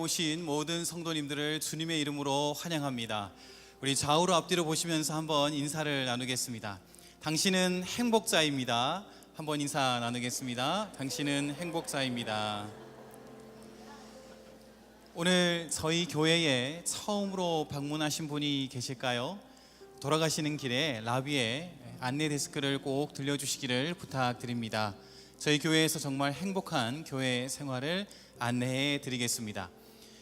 오신 모든 성도님들을 주님의 이름으로 환영합니다. 우리 좌우로 앞뒤로 보시면서 한번 인사를 나누겠습니다. 당신은 행복자입니다. 한번 인사 나누겠습니다. 당신은 행복자입니다. 오늘 저희 교회에 처음으로 방문하신 분이 계실까요? 돌아가시는 길에 라비에 안내 데스크를 꼭 들려주시기를 부탁드립니다. 저희 교회에서 정말 행복한 교회 생활을 안내해 드리겠습니다.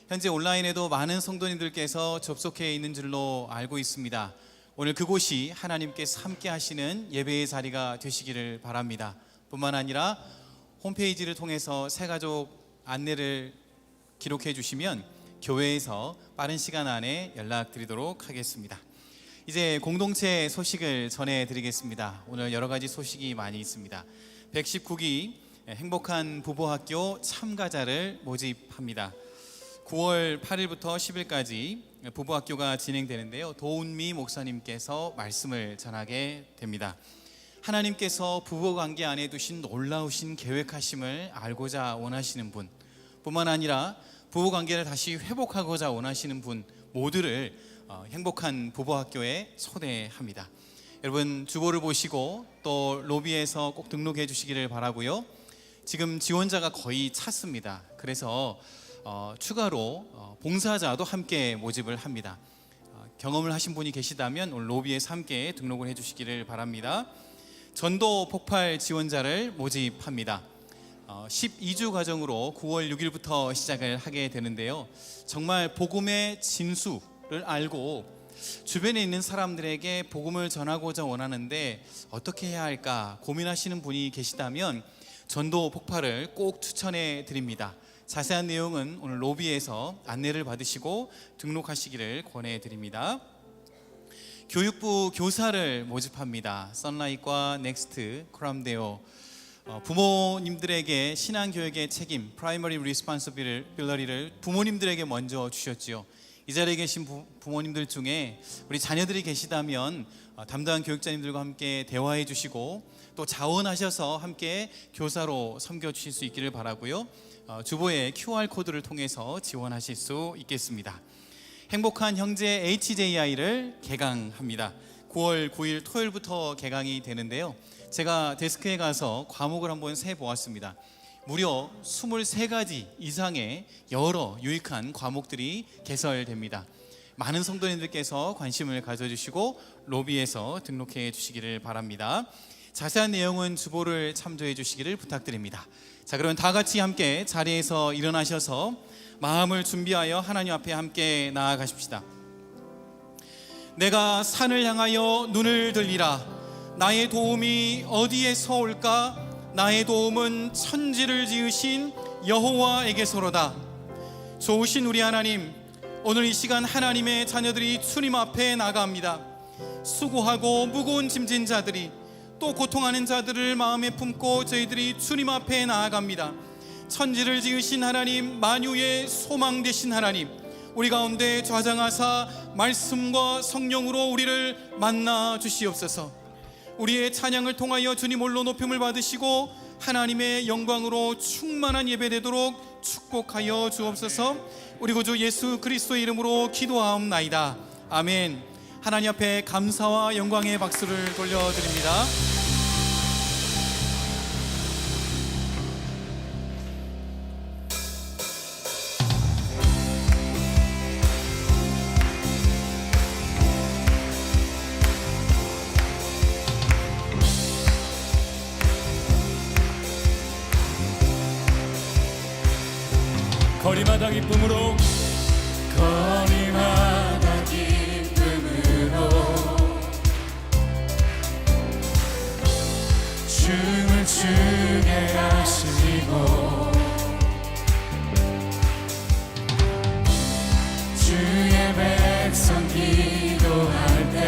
현재 온라인에도 많은 성도님들께서 접속해 있는 줄로 알고 있습니다. 오늘 그곳이 하나님께서 함께 하시는 예배의 자리가 되시기를 바랍니다. 뿐만 아니라 홈페이지를 통해서 새가족 안내를 기록해 주시면 교회에서 빠른 시간 안에 연락드리도록 하겠습니다. 이제 공동체 소식을 전해드리겠습니다. 오늘 여러 가지 소식이 많이 있습니다. 119기 행복한 부부학교 참가자를 모집합니다. 9월 8일부터 10일까지 부부학교가 진행되는데요, 도운미 목사님께서 말씀을 전하게 됩니다. 하나님께서 부부관계 안에 두신 놀라우신 계획하심을 알고자 원하시는 분, 뿐만 아니라 부부관계를 다시 회복하고자 원하시는 분 모두를 행복한 부부학교에 초대합니다. 여러분 주보를 보시고 또 로비에서 꼭 등록해 주시기를 바라고요. 지금 지원자가 거의 찼습니다. 그래서 추가로 봉사자도 함께 모집을 합니다. 경험을 하신 분이 계시다면 오늘 로비에서 함께 등록을 해 주시기를 바랍니다. 전도 폭발 지원자를 모집합니다. 12주 과정으로 9월 6일부터 시작을 하게 되는데요, 정말 복음의 진수를 알고 주변에 있는 사람들에게 복음을 전하고자 원하는데 어떻게 해야 할까 고민하시는 분이 계시다면 전도 폭발을 꼭 추천해 드립니다. 자세한 내용은 오늘 로비에서 안내를 받으시고 등록하시기를 권해 드립니다. 교육부 교사를 모집합니다. 선라이트과 넥스트, 크람데오. 부모님들에게 신앙교육의 책임, 프라이머리 리스폰시빌리티를 부모님들에게 먼저 주셨지요. 이 자리에 계신 부모님들 중에 우리 자녀들이 계시다면 담당 교육자님들과 함께 대화해 주시고 또 자원하셔서 함께 교사로 섬겨주실 수 있기를 바라고요. 주보의 QR코드를 통해서 지원하실 수 있겠습니다. 행복한 형제 HJI를 개강합니다. 9월 9일 토요일부터 개강이 되는데요, 제가 데스크에 가서 과목을 한번 세보았습니다. 무려 23가지 이상의 여러 유익한 과목들이 개설됩니다. 많은 성도님들께서 관심을 가져주시고 로비에서 등록해 주시기를 바랍니다. 자세한 내용은 주보를 참조해 주시기를 부탁드립니다. 자, 그럼 다 같이 함께 자리에서 일어나셔서 마음을 준비하여 하나님 앞에 함께 나아가십시다. 내가 산을 향하여 눈을 들리라. 나의 도움이 어디에서 올까? 나의 도움은 천지를 지으신 여호와에게서로다. 좋으신 우리 하나님, 오늘 이 시간 하나님의 자녀들이 주님 앞에 나아갑니다. 수고하고 무거운 짐진 자들이, 또 고통하는 자들을 마음에 품고 저희들이 주님 앞에 나아갑니다. 천지를 지으신 하나님, 만유의 소망 되신 하나님, 우리 가운데 좌장하사 말씀과 성령으로 우리를 만나 주시옵소서. 우리의 찬양을 통하여 주님 홀로 높임을 받으시고 하나님의 영광으로 충만한 예배되도록 축복하여 주옵소서. 우리 구주 예수 그리스도의 이름으로 기도하옵나이다. 아멘. 하나님 앞에 감사와 영광의 박수를 돌려드립니다. 거리마다 기쁨으로, 거리마다 기쁨으로 춤을 추게 하시고 주의 백성 기도할 때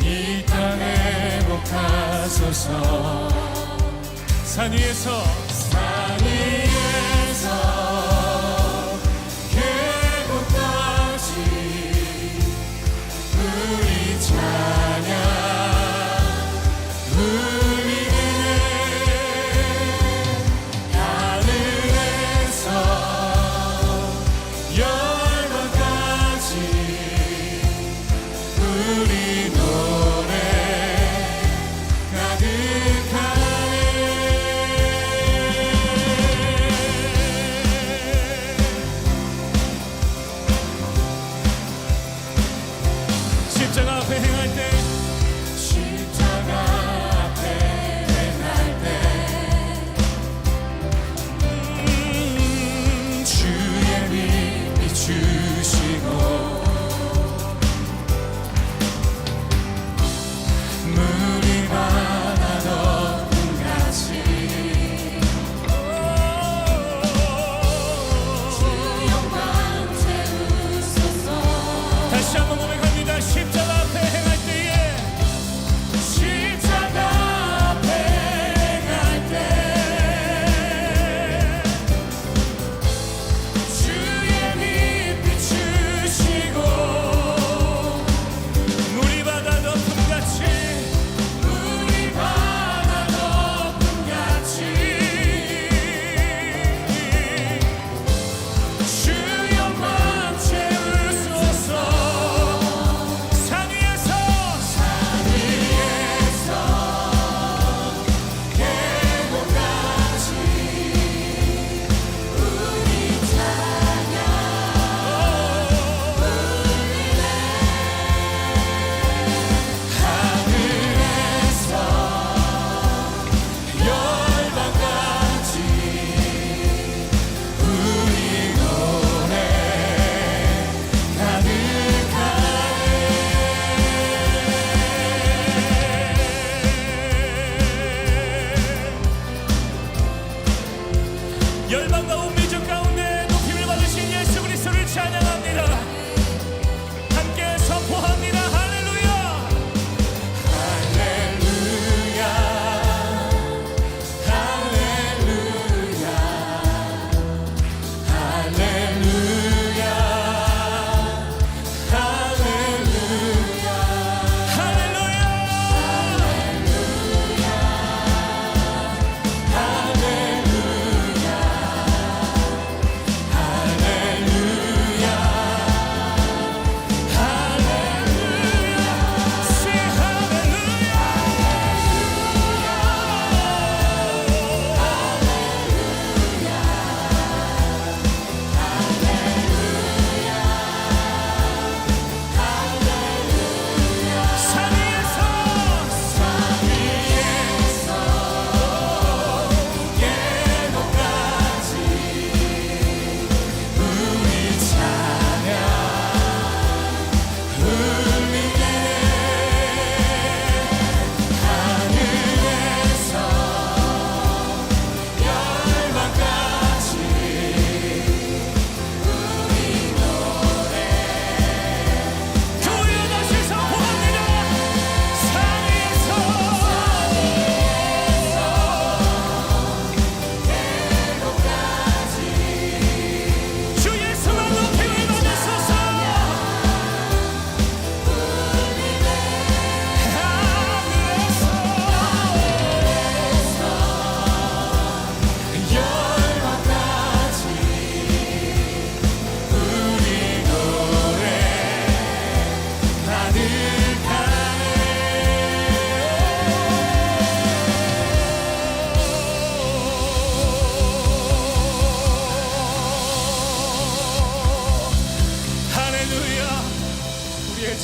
이 땅 회복하소서. 산 위에서 계곡까지 우리 찬양 울리네.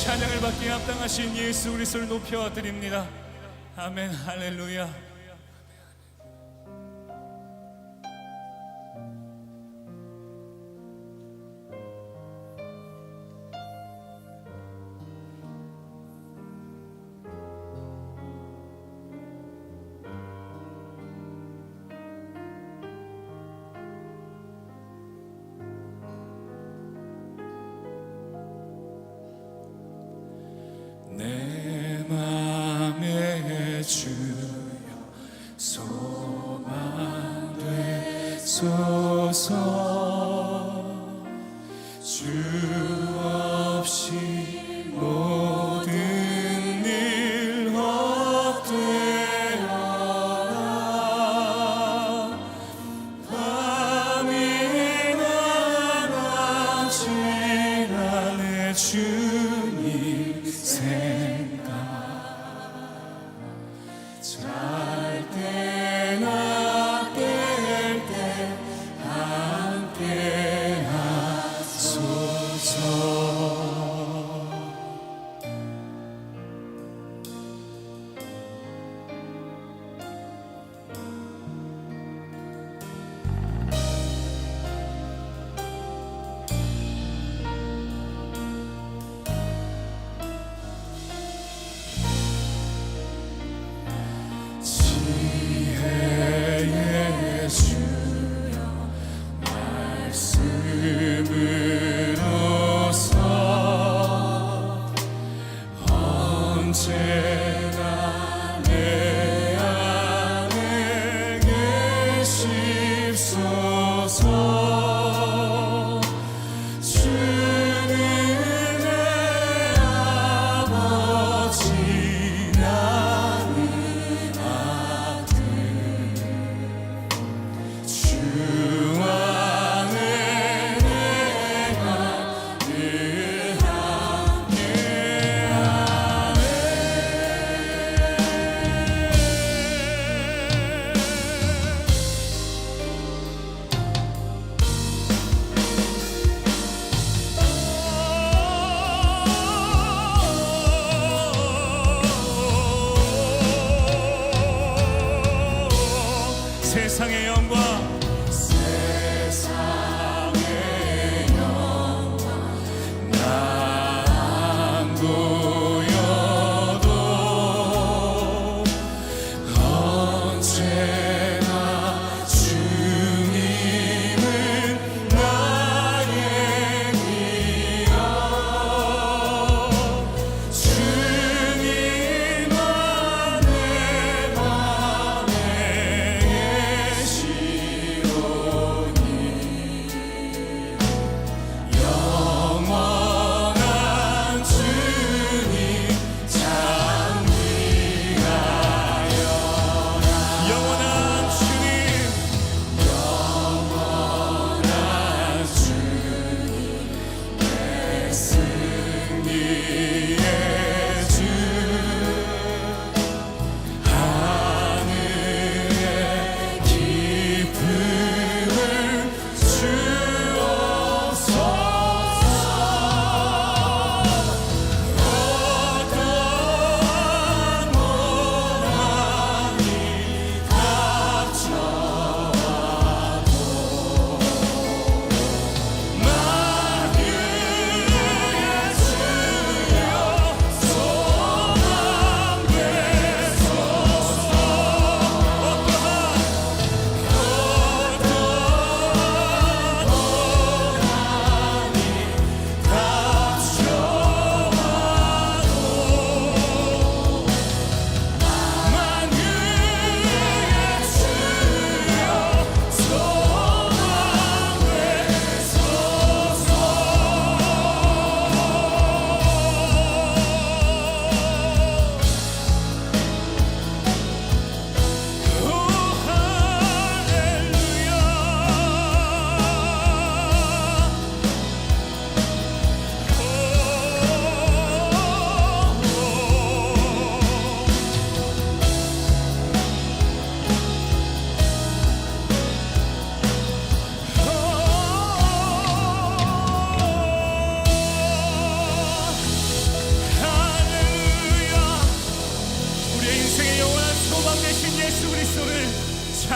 찬양을 받기에 합당하신 예수 그리스도를 높여드립니다. 아멘. 할렐루야. 내 맘에 주여 소망 되소서. 주 없이 모든 일 헛되어라. 밤이나 낮이나 내 주님 생각 잘 때나 깰 때 함께 하소서.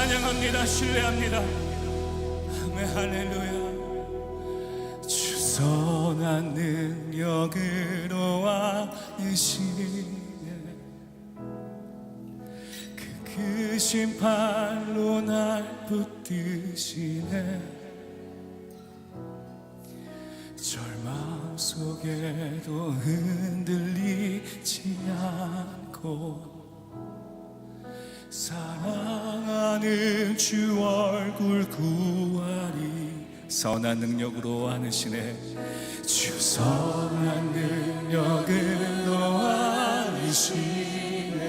찬양합니다. 신뢰합니다. 아멘 할렐루야. 주 선한 능력으로 안으시네 그 크신 팔로 날 붙드시네 절망 속에도 흔들리지 않고 사랑하는 주 얼굴 구하리 선한 능력으로 안으시네 주 선한 능력으로 안으시네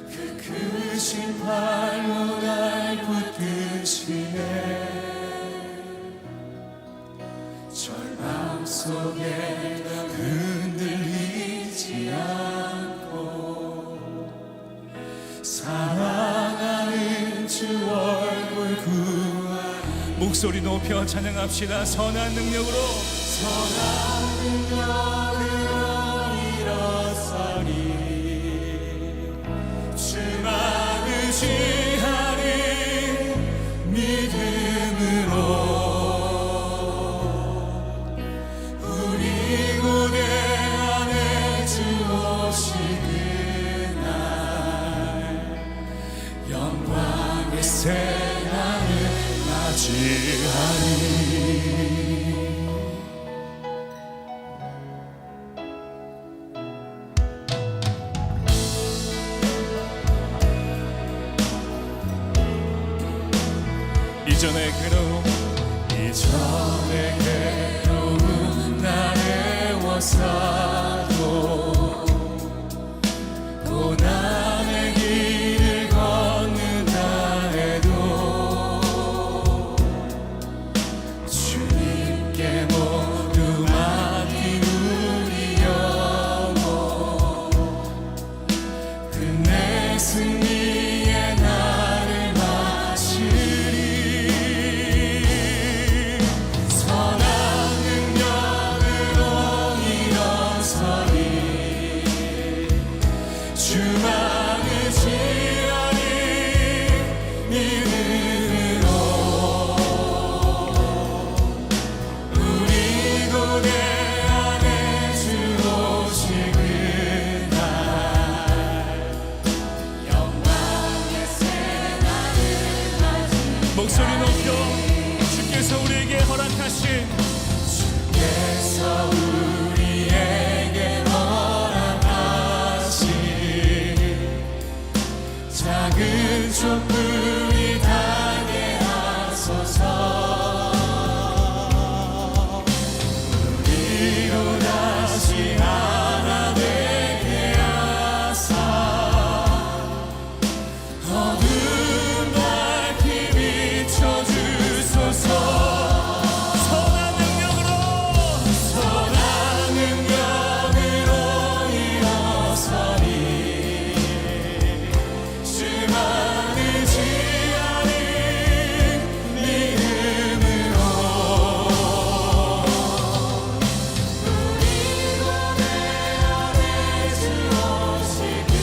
그 크신 팔로 날 붙드시네 절망 속에 흔들리지 않고 사랑하는 주 얼굴 구하리 목소리 높여 찬양합시다. 선한 능력으로 일어서리 주만 의지하리 믿음으로 우리 고대 안에 주 오시는 영광의 새날을 맞이하리 이전의 괴로움 나를 워싸도 고난의 길을 걷는다 해도 주님께 모두 맡긴 우리 영혼 끝내 승리의 날을 마치리 선한 능력으로 일어서리 주만 의지하리 믿음으로 우리 고대 안에 주 오시는 날 영광의 새날을 맞이 목소리 높여 주께서 우리에게 허락하신 주께서 우리에게 허락하신 작은 촛불이 달게 하소서 우리로 다시 하나 되게 하사 어두운 밝히 비춰주소서 선한 능력으로 일어서리 주만 의지하리 믿음으로 우리 고대 안에 주 오시는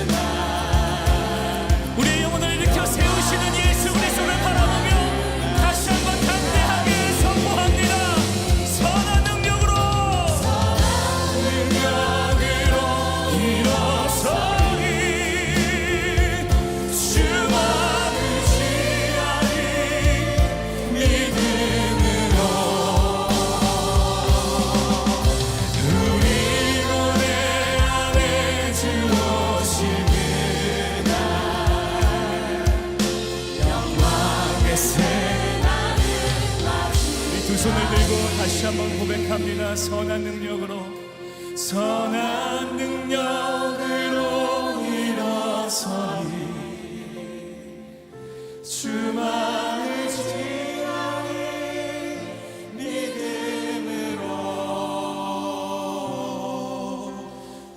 날 우리의 영혼을 일으켜 세우시는 예수 그리스도를 바라보며 다시 한번 담대하게 선포합니다. 선한 능력으로 일어서리 주만 의지하리 믿음으로 우리 고대 안에 주 오시는 날 영광의 새날을 맞이 이 두 손을 들고 다시 한번 고백합니다. 선한 능력으로 일어서리 주만 의지하리 믿음으로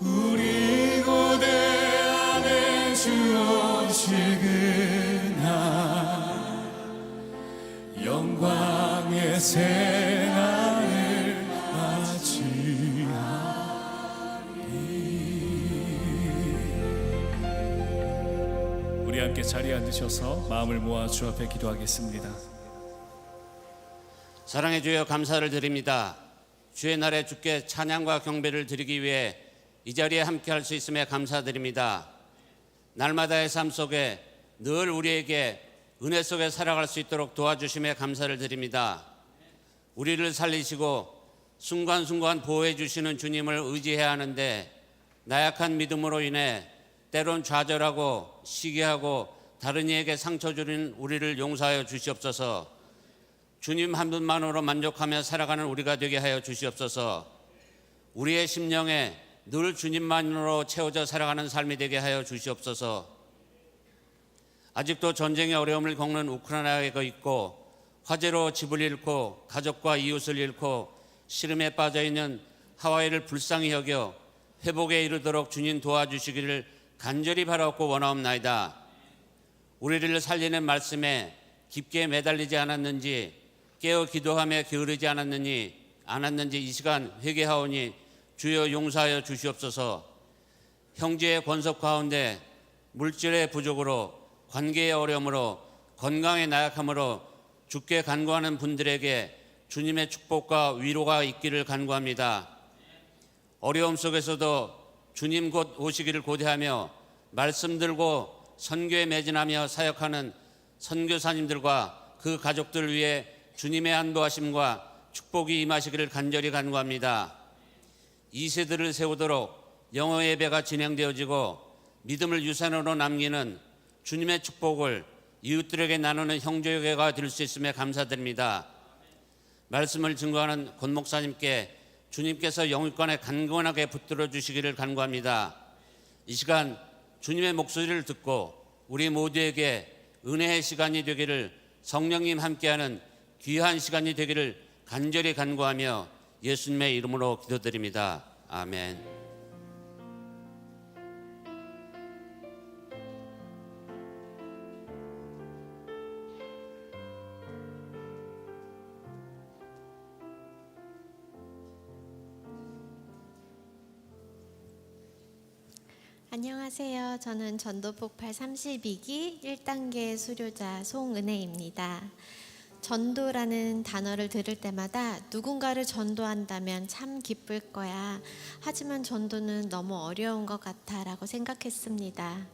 우리 고대 안에 주 오시는 날 영광의 새날을 맞이하리 우리 함께 자리에 앉으셔서 마음을 모아 주 앞에 기도하겠습니다. 사랑해 주여 감사를 드립니다. 주의 날에 주께 찬양과 경배를 드리기 위해 이 자리에 함께 할 수 있음에 감사드립니다. 날마다의 삶 속에 늘 우리에게 은혜 속에 살아갈 수 있도록 도와주심에 감사를 드립니다. 우리를 살리시고 순간순간 보호해 주시는 주님을 의지해야 하는데 나약한 믿음으로 인해 때론 좌절하고 시기하고 다른 이에게 상처 주는 우리를 용서하여 주시옵소서. 주님 한 분만으로 만족하며 살아가는 우리가 되게 하여 주시옵소서. 우리의 심령에 늘 주님만으로 채워져 살아가는 삶이 되게 하여 주시옵소서. 아직도 전쟁의 어려움을 겪는 우크라이나에 있고 화재로 집을 잃고 가족과 이웃을 잃고 시름에 빠져있는 하와이를 불쌍히 여겨 회복에 이르도록 주님 도와주시기를 간절히 바라옵고 원하옵나이다. 우리를 살리는 말씀에 깊게 매달리지 않았는지 깨어 기도하며 게으르지 않았는지 이 시간 회개하오니 주여 용서하여 주시옵소서. 형제의 권속 가운데 물질의 부족으로 관계의 어려움으로 건강의 나약함으로 주께 간구하는 분들에게 주님의 축복과 위로가 있기를 간구합니다. 어려움 속에서도 주님 곧 오시기를 고대하며 말씀 들고 선교에 매진하며 사역하는 선교사님들과 그 가족들 위해 주님의 안도하심과 축복이 임하시기를 간절히 간구합니다. 2세들을 세우도록 영어 예배가 진행되어지고 믿음을 유산으로 남기는 주님의 축복을 이웃들에게 나누는 형제교회가 될 수 있음에 감사드립니다. 말씀을 증거하는 권 목사님께 주님께서 영육간에 강건하게 붙들어 주시기를 간구합니다. 이 시간 주님의 목소리를 듣고 우리 모두에게 은혜의 시간이 되기를, 성령님 함께하는 귀한 시간이 되기를 간절히 간구하며 예수님의 이름으로 기도드립니다. 아멘. 안녕하세요. 저는 전도폭발 32기 1단계 수료자 송은혜입니다. 전도라는 단어를 들을 때마다 누군가를 전도한다면 참 기쁠 거야. 하지만 전도는 너무 어려운 것 같아 라고 생각했습니다.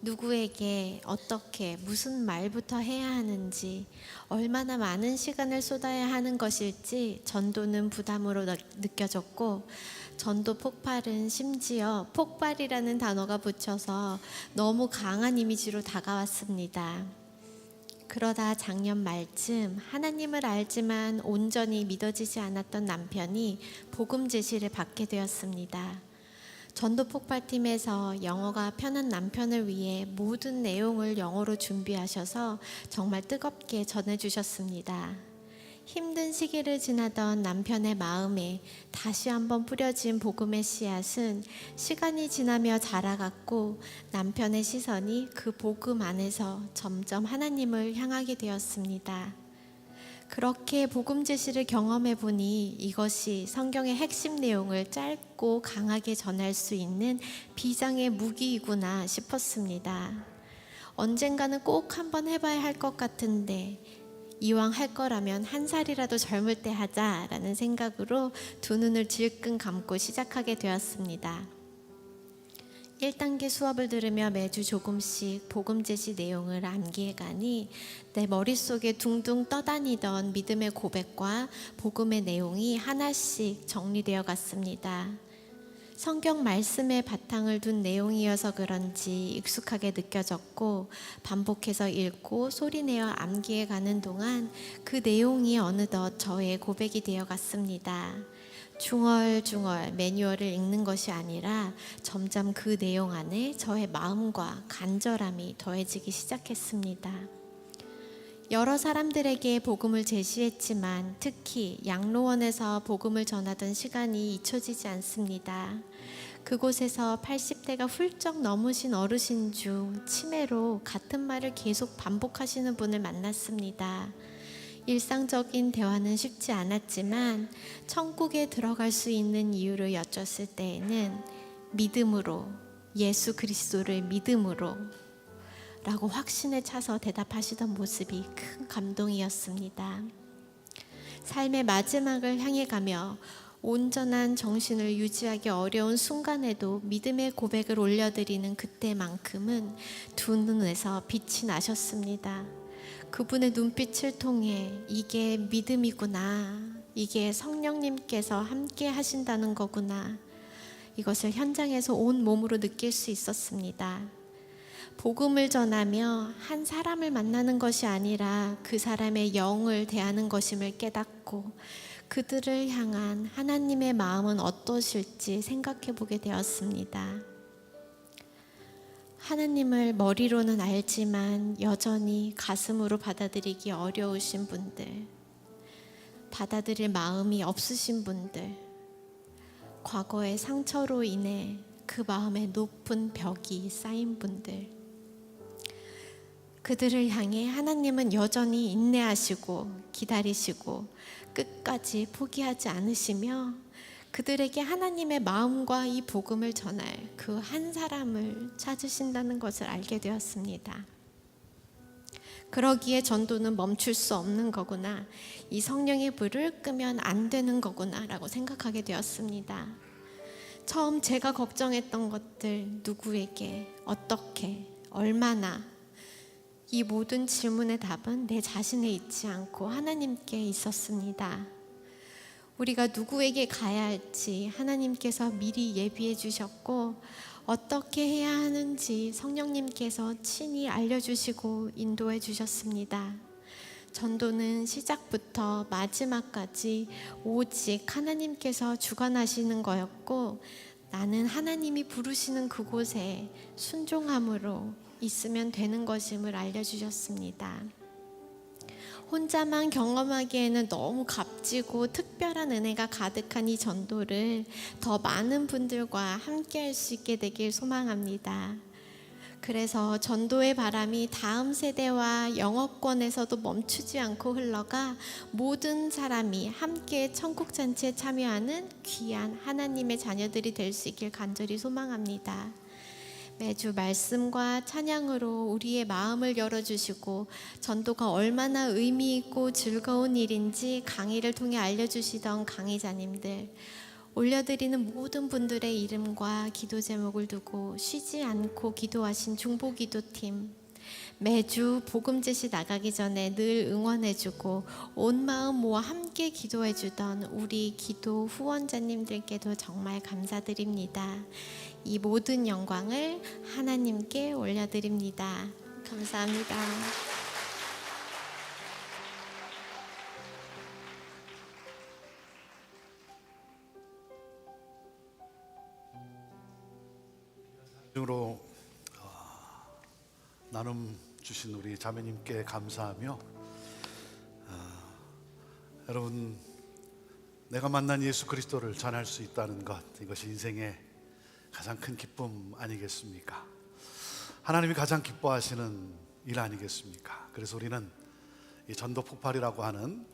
누구에게 어떻게 무슨 말부터 해야 하는지, 얼마나 많은 시간을 쏟아야 하는 것일지 전도는 부담으로 느껴졌고, 전도 폭발은 심지어 폭발이라는 단어가 붙여서 너무 강한 이미지로 다가왔습니다. 그러다 작년 말쯤 하나님을 알지만 온전히 믿어지지 않았던 남편이 복음 제시를 받게 되었습니다. 전도 폭발팀에서 영어가 편한 남편을 위해 모든 내용을 영어로 준비하셔서 정말 뜨겁게 전해주셨습니다. 힘든 시기를 지나던 남편의 마음에 다시 한번 뿌려진 복음의 씨앗은 시간이 지나며 자라갔고, 남편의 시선이 그 복음 안에서 점점 하나님을 향하게 되었습니다. 그렇게 복음 제시를 경험해 보니 이것이 성경의 핵심 내용을 짧고 강하게 전할 수 있는 비장의 무기이구나 싶었습니다. 언젠가는 꼭 한번 해봐야 할 것 같은데, 이왕 할 거라면 한 살이라도 젊을 때 하자라는 생각으로 두 눈을 질끈 감고 시작하게 되었습니다. 1단계 수업을 들으며 매주 조금씩 복음 제시 내용을 암기해 가니 내 머릿속에 둥둥 떠다니던 믿음의 고백과 복음의 내용이 하나씩 정리되어 갔습니다. 성경 말씀에 바탕을 둔 내용이어서 그런지 익숙하게 느껴졌고, 반복해서 읽고 소리내어 암기해 가는 동안 그 내용이 어느덧 저의 고백이 되어 갔습니다. 중얼중얼 매뉴얼을 읽는 것이 아니라 점점 그 내용 안에 저의 마음과 간절함이 더해지기 시작했습니다. 여러 사람들에게 복음을 제시했지만 특히 양로원에서 복음을 전하던 시간이 잊혀지지 않습니다. 그곳에서 80대가 훌쩍 넘으신 어르신 중 치매로 같은 말을 계속 반복하시는 분을 만났습니다. 일상적인 대화는 쉽지 않았지만 천국에 들어갈 수 있는 이유를 여쭸을 때에는 믿음으로, 예수 그리스도를 믿음으로 라고 확신에 차서 대답하시던 모습이 큰 감동이었습니다. 삶의 마지막을 향해 가며 온전한 정신을 유지하기 어려운 순간에도 믿음의 고백을 올려드리는 그때만큼은 두 눈에서 빛이 나셨습니다. 그분의 눈빛을 통해 이게 믿음이구나, 이게 성령님께서 함께 하신다는 거구나, 이것을 현장에서 온 몸으로 느낄 수 있었습니다. 복음을 전하며 한 사람을 만나는 것이 아니라 그 사람의 영을 대하는 것임을 깨닫고 그들을 향한 하나님의 마음은 어떠실지 생각해 보게 되었습니다. 하나님을 머리로는 알지만 여전히 가슴으로 받아들이기 어려우신 분들, 받아들일 마음이 없으신 분들, 과거의 상처로 인해 그 마음에 높은 벽이 쌓인 분들, 그들을 향해 하나님은 여전히 인내하시고 기다리시고 끝까지 포기하지 않으시며 그들에게 하나님의 마음과 이 복음을 전할 그 한 사람을 찾으신다는 것을 알게 되었습니다. 그러기에 전도는 멈출 수 없는 거구나, 이 성령의 불을 끄면 안 되는 거구나 라고 생각하게 되었습니다. 처음 제가 걱정했던 것들, 누구에게, 어떻게, 얼마나, 이 모든 질문의 답은 내 자신에 있지 않고 하나님께 있었습니다. 우리가 누구에게 가야 할지 하나님께서 미리 예비해 주셨고 어떻게 해야 하는지 성령님께서 친히 알려주시고 인도해 주셨습니다. 전도는 시작부터 마지막까지 오직 하나님께서 주관하시는 거였고 나는 하나님이 부르시는 그곳에 순종함으로 있으면 되는 것임을 알려주셨습니다. 혼자만 경험하기에는 너무 값지고 특별한 은혜가 가득한 이 전도를 더 많은 분들과 함께 할 수 있게 되길 소망합니다. 그래서 전도의 바람이 다음 세대와 영어권에서도 멈추지 않고 흘러가 모든 사람이 함께 천국잔치에 참여하는 귀한 하나님의 자녀들이 될 수 있길 간절히 소망합니다. 매주 말씀과 찬양으로 우리의 마음을 열어주시고 전도가 얼마나 의미 있고 즐거운 일인지 강의를 통해 알려주시던 강의자님들, 올려드리는 모든 분들의 이름과 기도 제목을 두고 쉬지 않고 기도하신 중보기도팀, 매주 복음 제시 나가기 전에 늘 응원해주고 온 마음 모아 함께 기도해주던 우리 기도 후원자님들께도 정말 감사드립니다. 이 모든 영광을 하나님께 올려드립니다. 감사합니다. 으로 나눔 주신 우리 자매님께 감사하며 여러분, 내가 만난 예수 그리스도를 전할 수 있다는 것, 이것이 인생의 가장 큰 기쁨 아니겠습니까? 하나님이 가장 기뻐하시는 일 아니겠습니까? 그래서 우리는 이 전도 폭발이라고 하는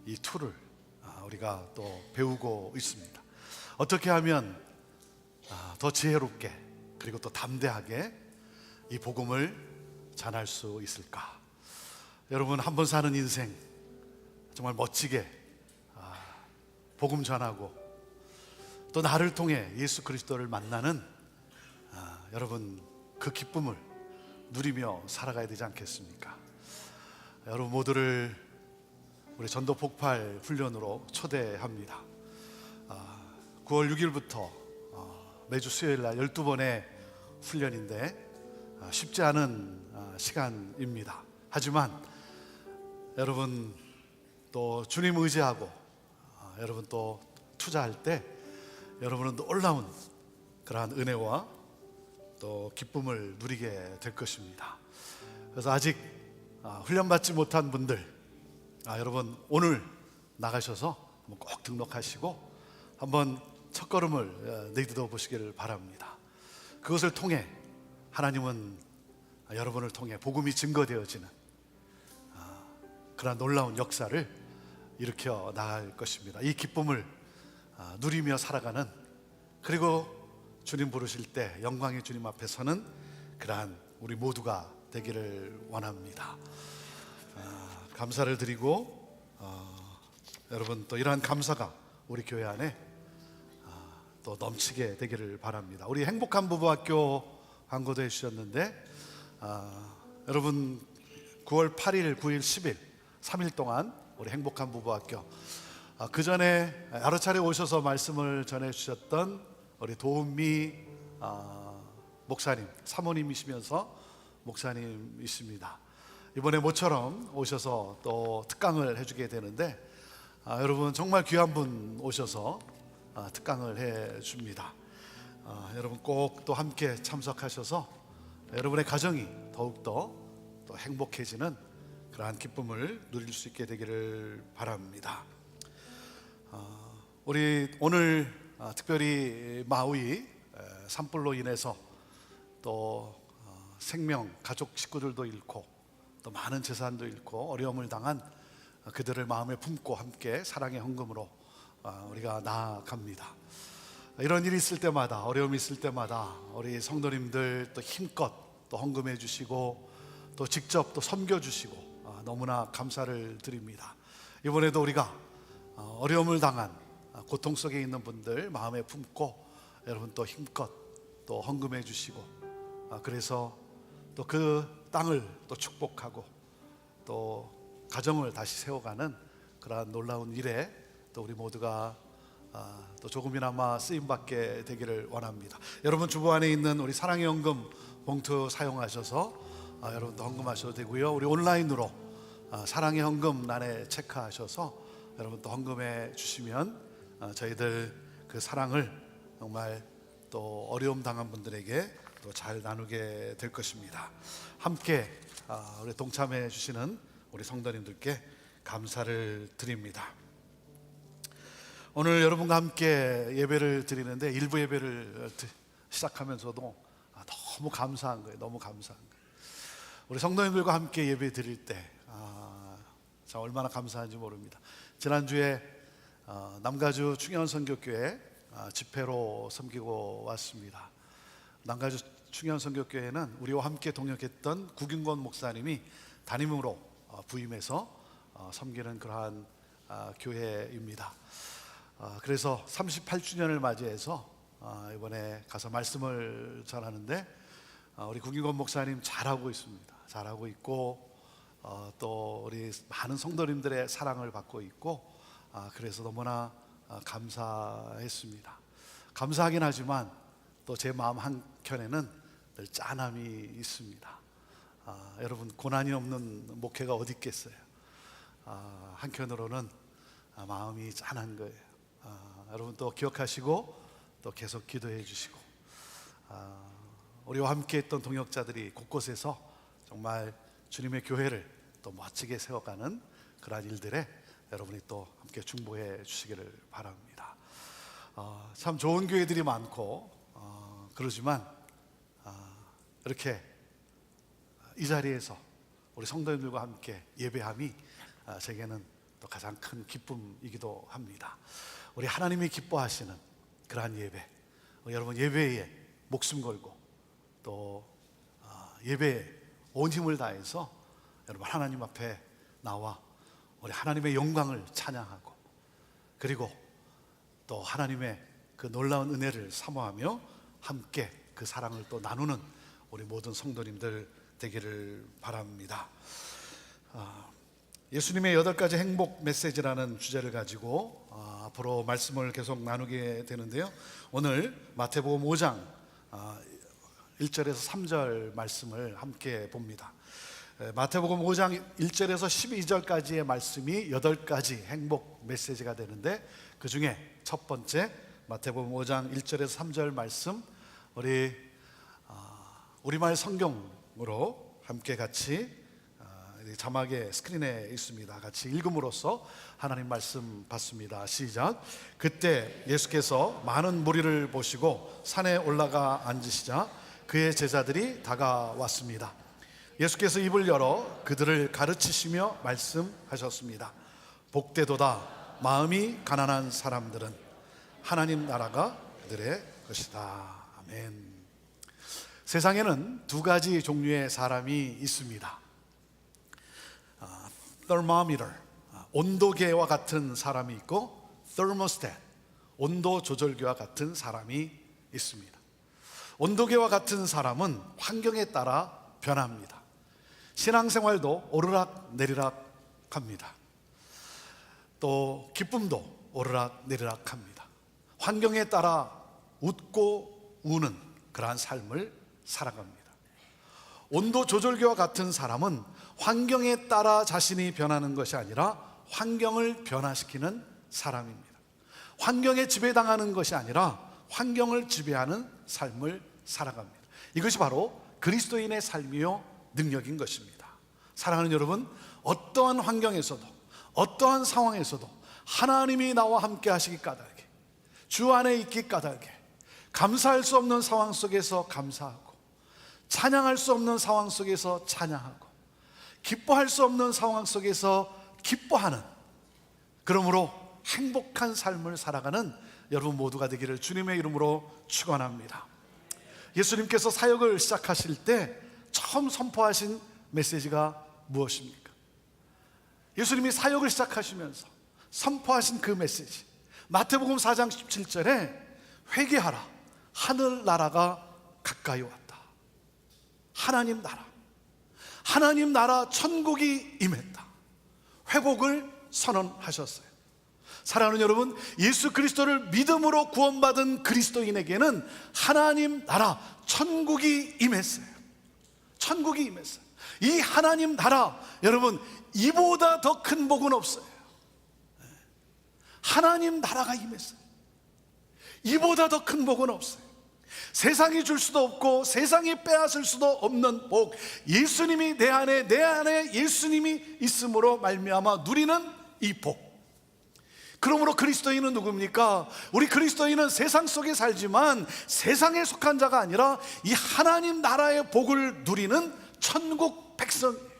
이 툴을 우리가 또 배우고 있습니다. 어떻게 하면 더 지혜롭게 그리고 또 담대하게 이 복음을 전할 수 있을까? 여러분, 한 번 사는 인생 정말 멋지게 복음 전하고 또 나를 통해 예수 그리스도를 만나는 여러분, 그 기쁨을 누리며 살아가야 되지 않겠습니까? 여러분 모두를 우리 전도 폭발 훈련으로 초대합니다. 9월 6일부터 매주 수요일 날 12번의 훈련인데 쉽지 않은 시간입니다. 하지만 여러분 또 주님 의지하고 여러분 또 투자할 때 여러분은 놀라운 그러한 은혜와 또 기쁨을 누리게 될 것입니다. 그래서 아직 훈련받지 못한 분들, 여러분 오늘 나가셔서 꼭 등록하시고 한번 첫걸음을 내딛어 보시기를 바랍니다. 그것을 통해 하나님은 여러분을 통해 복음이 증거되어지는 그러한 놀라운 역사를 일으켜 나갈 것입니다. 이 기쁨을 누리며 살아가는, 그리고 주님 부르실 때 영광의 주님 앞에 서는 그러한 우리 모두가 되기를 원합니다. 감사를 드리고 여러분 또 이러한 감사가 우리 교회 안에 또 넘치게 되기를 바랍니다. 우리 행복한 부부학교 광고도 해주셨는데 여러분 9월 8일, 9일, 10일 3일 동안 우리 행복한 부부학교 그 전에 여러 차례 오셔서 말씀을 전해주셨던 우리 도은미 목사님, 사모님이시면서 목사님이십니다. 이번에 모처럼 오셔서 또 특강을 해주게 되는데 여러분 정말 귀한 분 오셔서 특강을 해줍니다. 여러분 꼭 또 함께 참석하셔서 여러분의 가정이 더욱더 또 행복해지는 그러한 기쁨을 누릴 수 있게 되기를 바랍니다. 우리 오늘 특별히 마우이 산불로 인해서 또 생명, 가족 식구들도 잃고 또 많은 재산도 잃고 어려움을 당한 그들을 마음에 품고 함께 사랑의 헌금으로 우리가 나아갑니다. 이런 일이 있을 때마다, 어려움이 있을 때마다 우리 성도님들 또 힘껏 또 헌금해 주시고 또 직접 또 섬겨 주시고 너무나 감사를 드립니다. 이번에도 우리가 어려움을 당한 고통 속에 있는 분들 마음에 품고 여러분 또 힘껏 또 헌금해 주시고 그래서 또 그 땅을 또 축복하고 또 가정을 다시 세워가는 그러한 놀라운 일에 또 우리 모두가 또 조금이나마 쓰임받게 되기를 원합니다. 여러분 주보 안에 있는 우리 사랑의 헌금 봉투 사용하셔서 여러분도 헌금하셔도 되고요. 우리 온라인으로 사랑의 헌금란에 체크하셔서 여러분도 헌금해 주시면 저희들 그 사랑을 정말 또 어려움 당한 분들에게 또 잘 나누게 될 것입니다. 함께 우리 동참해 주시는 우리 성도님들께 감사를 드립니다. 오늘 여러분과 함께 예배를 드리는데 일부 예배를 시작하면서도 너무 감사한 거예요. 너무 감사한 거예요. 우리 성도님들과 함께 예배 드릴 때 참 얼마나 감사한지 모릅니다. 지난주에 남가주 충현선교교회 집회로 섬기고 왔습니다. 남가주 충현선교교회는 우리와 함께 동역했던 구균권 목사님이 담임으로 부임해서 섬기는 그러한 교회입니다. 그래서 38주년을 맞이해서 이번에 가서 말씀을 전하는데 우리 구균권 목사님 잘하고 있습니다. 잘하고 있고 또 우리 많은 성도님들의 사랑을 받고 있고 그래서 너무나 감사했습니다. 감사하긴 하지만 또 제 마음 한켠에는 늘 짠함이 있습니다. 여러분 고난이 없는 목회가 어디 있겠어요. 한편으로는 마음이 짠한 거예요. 여러분 또 기억하시고 또 계속 기도해 주시고 우리와 함께 했던 동역자들이 곳곳에서 정말 주님의 교회를 또 멋지게 세워가는 그러한 일들에 여러분이 또 함께 중보해 주시기를 바랍니다. 참 좋은 교회들이 많고 그러지만 이렇게 이 자리에서 우리 성도님들과 함께 예배함이 제게는 또 가장 큰 기쁨이기도 합니다. 우리 하나님이 기뻐하시는 그러한 예배, 여러분 예배에 목숨 걸고 또 예배에 온 힘을 다해서 여러분 하나님 앞에 나와 우리 하나님의 영광을 찬양하고 그리고 또 하나님의 그 놀라운 은혜를 사모하며 함께 그 사랑을 또 나누는 우리 모든 성도님들 되기를 바랍니다. 예수님의 8가지 행복 메시지라는 주제를 가지고 앞으로 말씀을 계속 나누게 되는데요. 오늘 마태복음 5장 1절에서 3절 말씀을 함께 봅니다. 마태복음 5장 1절에서 12절까지의 말씀이 8가지 행복 메시지가 되는데 그 중에 첫 번째 마태복음 5장 1절에서 3절 말씀 우리말 성경으로 함께 같이 자막에 스크린에 있습니다. 같이 읽음으로써 하나님 말씀 받습니다. 시작. 그때 예수께서 많은 무리를 보시고 산에 올라가 앉으시자 그의 제자들이 다가왔습니다. 예수께서 입을 열어 그들을 가르치시며 말씀하셨습니다. 복되도다 마음이 가난한 사람들은 하나님 나라가 그들의 것이다. 아멘. 세상에는 두 가지 종류의 사람이 있습니다. thermometer, 온도계와 같은 사람이 있고 thermostat, 온도 조절기와 같은 사람이 있습니다. 온도계와 같은 사람은 환경에 따라 변합니다. 신앙생활도 오르락 내리락 합니다. 또 기쁨도 오르락 내리락 합니다. 환경에 따라 웃고 우는 그러한 삶을 살아갑니다. 온도 조절기와 같은 사람은 환경에 따라 자신이 변하는 것이 아니라 환경을 변화시키는 사람입니다. 환경에 지배당하는 것이 아니라 환경을 지배하는 삶을 살아갑니다. 이것이 바로 그리스도인의 삶이요 능력인 것입니다. 사랑하는 여러분, 어떠한 환경에서도 어떠한 상황에서도 하나님이 나와 함께 하시기 까닭에, 주 안에 있기 까닭에 감사할 수 없는 상황 속에서 감사하고, 찬양할 수 없는 상황 속에서 찬양하고, 기뻐할 수 없는 상황 속에서 기뻐하는, 그러므로 행복한 삶을 살아가는 여러분 모두가 되기를 주님의 이름으로 축원합니다. 예수님께서 사역을 시작하실 때 처음 선포하신 메시지가 무엇입니까? 예수님이 사역을 시작하시면서 선포하신 그 메시지, 마태복음 4장 17절에 회개하라, 하늘나라가 가까이 왔다. 하나님 나라, 하나님 나라 천국이 임했다. 회복을 선언하셨어요. 사랑하는 여러분, 예수 그리스도를 믿음으로 구원받은 그리스도인에게는 하나님 나라 천국이 임했어요. 천국이 임했어요. 이 하나님 나라, 여러분, 이보다 더 큰 복은 없어요. 하나님 나라가 임했어요. 이보다 더 큰 복은 없어요. 세상이 줄 수도 없고 세상이 빼앗을 수도 없는 복, 예수님이 내 안에 예수님이 있음으로 말미암아 누리는 이 복. 그러므로 그리스도인은 누굽니까? 우리 그리스도인은 세상 속에 살지만 세상에 속한 자가 아니라 이 하나님 나라의 복을 누리는 천국 백성이에요.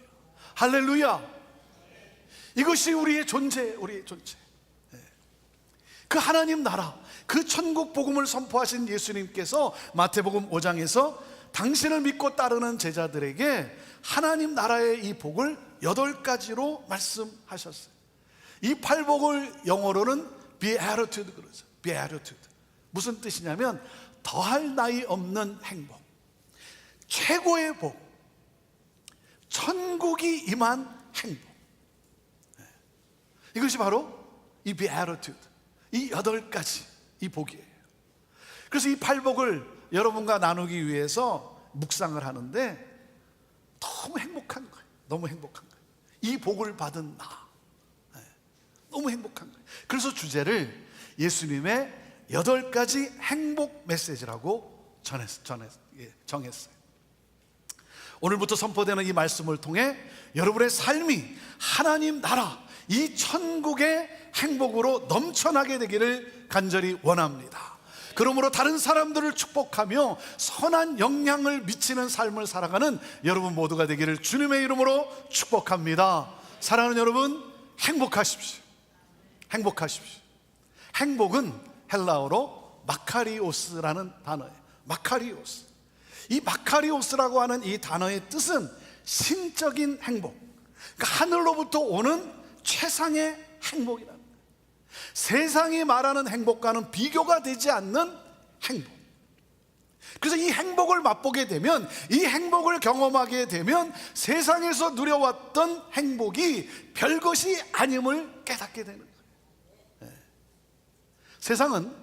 할렐루야. 이것이 우리의 존재, 우리의 존재. 그 하나님 나라, 그 천국 복음을 선포하신 예수님께서 마태복음 5장에서 당신을 믿고 따르는 제자들에게 하나님 나라의 이 복을 8가지로 말씀하셨어요. 이 8복을 영어로는 beatitude 그러죠. beatitude. 무슨 뜻이냐면 더할 나위 없는 행복, 최고의 복, 천국이 임한 행복. 이것이 바로 이 beatitude, 이 8가지 이 복이에요. 그래서 이 8복을 여러분과 나누기 위해서 묵상을 하는데 너무 행복한 거예요. 너무 행복한 거예요. 이 복을 받은 나, 너무 행복한 거예요. 그래서 주제를 예수님의 8가지 행복 메시지라고 정했어요. 오늘부터 선포되는 이 말씀을 통해 여러분의 삶이 하나님 나라, 이 천국의 행복으로 넘쳐나게 되기를 간절히 원합니다. 그러므로 다른 사람들을 축복하며 선한 영향을 미치는 삶을 살아가는 여러분 모두가 되기를 주님의 이름으로 축복합니다. 사랑하는 여러분, 행복하십시오. 행복하십시오. 행복은 헬라어로 마카리오스라는 단어예요. 마카리오스. 이 마카리오스라고 하는 이 단어의 뜻은 신적인 행복, 그러니까 하늘로부터 오는 최상의 행복이라는 거예요. 세상이 말하는 행복과는 비교가 되지 않는 행복. 그래서 이 행복을 맛보게 되면, 이 행복을 경험하게 되면 세상에서 누려왔던 행복이 별것이 아님을 깨닫게 되는 거예요. 세상은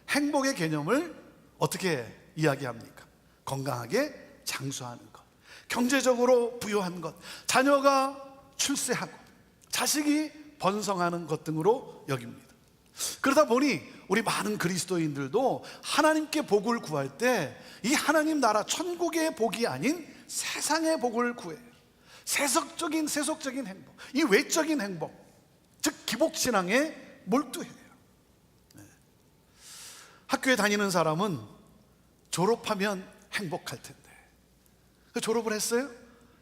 행복의 개념을 어떻게 이야기합니까? 건강하게 장수하는 것, 경제적으로 부유한 것, 자녀가 출세하고 자식이 번성하는 것 등으로 여깁니다. 그러다 보니 우리 많은 그리스도인들도 하나님께 복을 구할 때 이 하나님 나라 천국의 복이 아닌 세상의 복을 구해요. 세속적인 행복, 이 외적인 행복, 즉 기복신앙에 몰두해요. 학교에 다니는 사람은 졸업하면 행복할 텐데, 졸업을 했어요?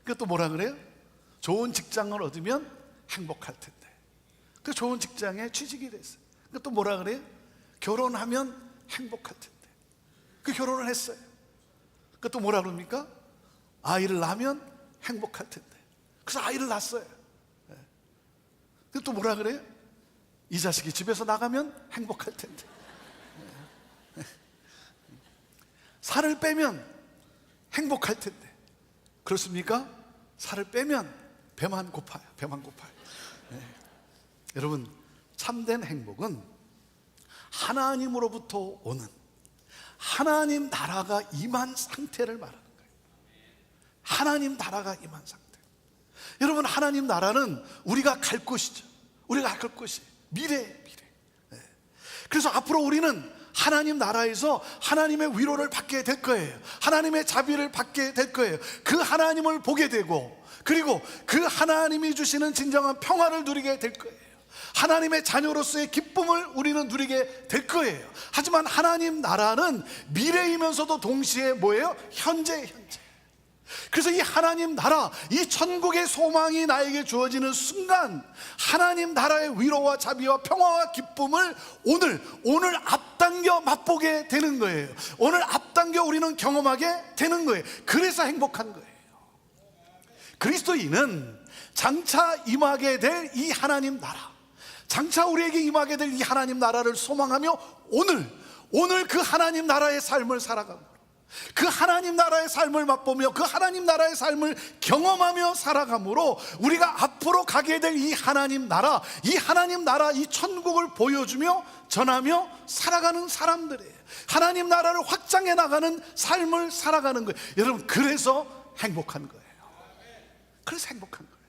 그 또 뭐라 그래요? 좋은 직장을 얻으면 행복할 텐데, 그 좋은 직장에 취직이 됐어요. 그 또 뭐라 그래요? 결혼하면 행복할 텐데, 그 결혼을 했어요. 그것도 뭐라 그럽니까? 아이를 낳으면 행복할 텐데. 그래서 아이를 낳았어요. 또 뭐라 그래요? 이 자식이 집에서 나가면 행복할 텐데. 살을 빼면 행복할 텐데. 그렇습니까? 살을 빼면 배만 고파요. 배만 고파요. 여러분, 참된 행복은 하나님으로부터 오는 하나님 나라가 임한 상태를 말하는 거예요. 하나님 나라가 임한 상태. 여러분, 하나님 나라는 우리가 갈 곳이죠. 우리가 갈 곳이 미래. 그래서 앞으로 우리는 하나님 나라에서 하나님의 위로를 받게 될 거예요. 하나님의 자비를 받게 될 거예요. 그 하나님을 보게 되고, 그리고 그 하나님이 주시는 진정한 평화를 누리게 될 거예요. 하나님의 자녀로서의 기쁨을 우리는 누리게 될 거예요. 하지만 하나님 나라는 미래이면서도 동시에 뭐예요? 현재. 그래서 이 하나님 나라, 이 천국의 소망이 나에게 주어지는 순간 하나님 나라의 위로와 자비와 평화와 기쁨을 오늘 앞당겨 맛보게 되는 거예요. 오늘 앞당겨 우리는 경험하게 되는 거예요. 그래서 행복한 거예요. 그리스도인은 장차 임하게 될 이 하나님 나라, 장차 우리에게 임하게 될 이 하나님 나라를 소망하며 오늘 그 하나님 나라의 삶을 살아갑니다. 그 하나님 나라의 삶을 맛보며 그 하나님 나라의 삶을 경험하며 살아감으로 우리가 앞으로 가게 될 이 하나님 나라, 이 천국을 보여주며 전하며 살아가는 사람들이에요. 하나님 나라를 확장해 나가는 삶을 살아가는 거예요. 여러분, 그래서 행복한 거예요. 그래서 행복한 거예요.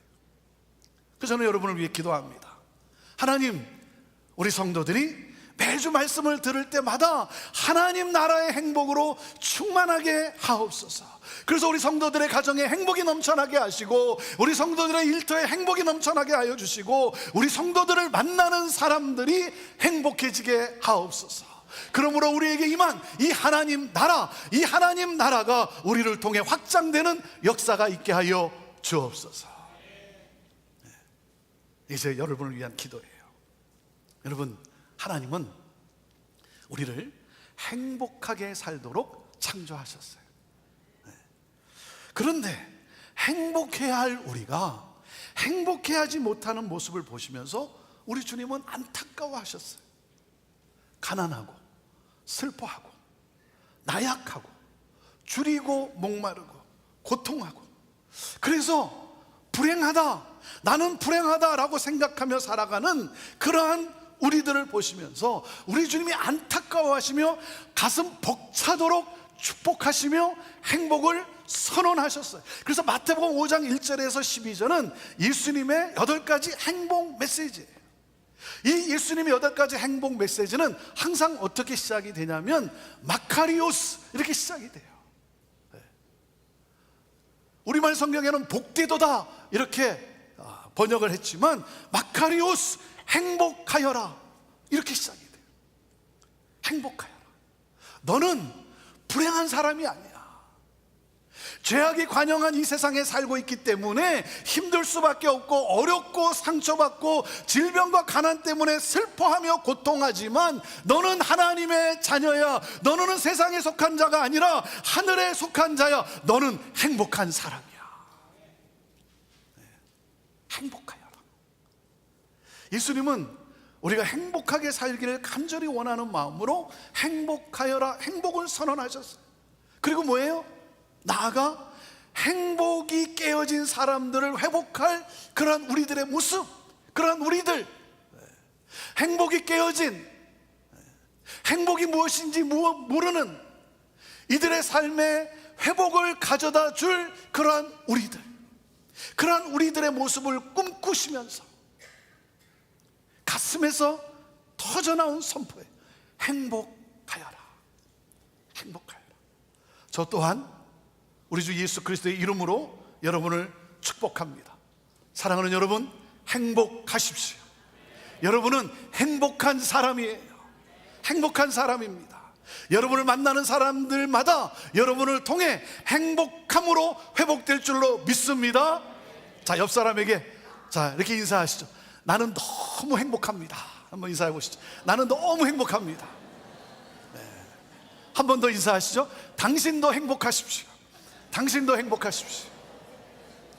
그래서 저는 여러분을 위해 기도합니다. 하나님, 우리 성도들이 매주 말씀을 들을 때마다 하나님 나라의 행복으로 충만하게 하옵소서. 그래서 우리 성도들의 가정에 행복이 넘쳐나게 하시고, 우리 성도들의 일터에 행복이 넘쳐나게 하여 주시고, 우리 성도들을 만나는 사람들이 행복해지게 하옵소서. 그러므로 우리에게 임한 이 하나님 나라가 우리를 통해 확장되는 역사가 있게 하여 주옵소서. 이제 여러분을 위한 기도예요. 여러분, 하나님은 우리를 행복하게 살도록 창조하셨어요. 그런데 행복해야 할 우리가 행복해하지 못하는 모습을 보시면서 우리 주님은 안타까워하셨어요. 가난하고 슬퍼하고 나약하고 줄이고 목마르고 고통하고, 그래서 나는 불행하다라고 생각하며 살아가는 그러한 우리들을 보시면서 우리 주님이 안타까워하시며 가슴 벅차도록 축복하시며 행복을 선언하셨어요. 그래서 마태복음 5장 1절에서 12절은 예수님의 8가지 행복 메시지예요. 이 예수님의 8가지 행복 메시지는 항상 어떻게 시작이 되냐면 마카리오스, 이렇게 시작이 돼요. 우리말 성경에는 복되도다 이렇게 번역을 했지만 마카리오스, 행복하여라, 이렇게 시작이 돼요. 행복하여라. 너는 불행한 사람이 아니야. 죄악이 관영한 이 세상에 살고 있기 때문에 힘들 수밖에 없고 어렵고 상처받고 질병과 가난 때문에 슬퍼하며 고통하지만 너는 하나님의 자녀야. 너는 세상에 속한 자가 아니라 하늘에 속한 자야. 너는 행복한 사람이야. 행복하여라. 예수님은 우리가 행복하게 살기를 간절히 원하는 마음으로 행복하여라, 행복을 선언하셨어요. 그리고 뭐예요? 나아가 행복이 깨어진 사람들을 회복할 그러한 우리들의 모습, 그러한 우리들, 행복이 깨어진, 행복이 무엇인지 모르는 이들의 삶에 회복을 가져다 줄 그러한 우리들, 그러한 우리들의 모습을 꿈꾸시면서 가슴에서 터져나온 선포에 행복하여라, 행복하여라. 저 또한 우리 주 예수 그리스도의 이름으로 여러분을 축복합니다. 사랑하는 여러분, 행복하십시오. 여러분은 행복한 사람이에요. 행복한 사람입니다. 여러분을 만나는 사람들마다 여러분을 통해 행복함으로 회복될 줄로 믿습니다. 자, 옆 사람에게 이렇게 인사하시죠. 나는 너무 행복합니다. 한번 인사해 보시죠. 나는 너무 행복합니다. 한 번 더 인사하시죠. 당신도 행복하십시오. 당신도 행복하십시오.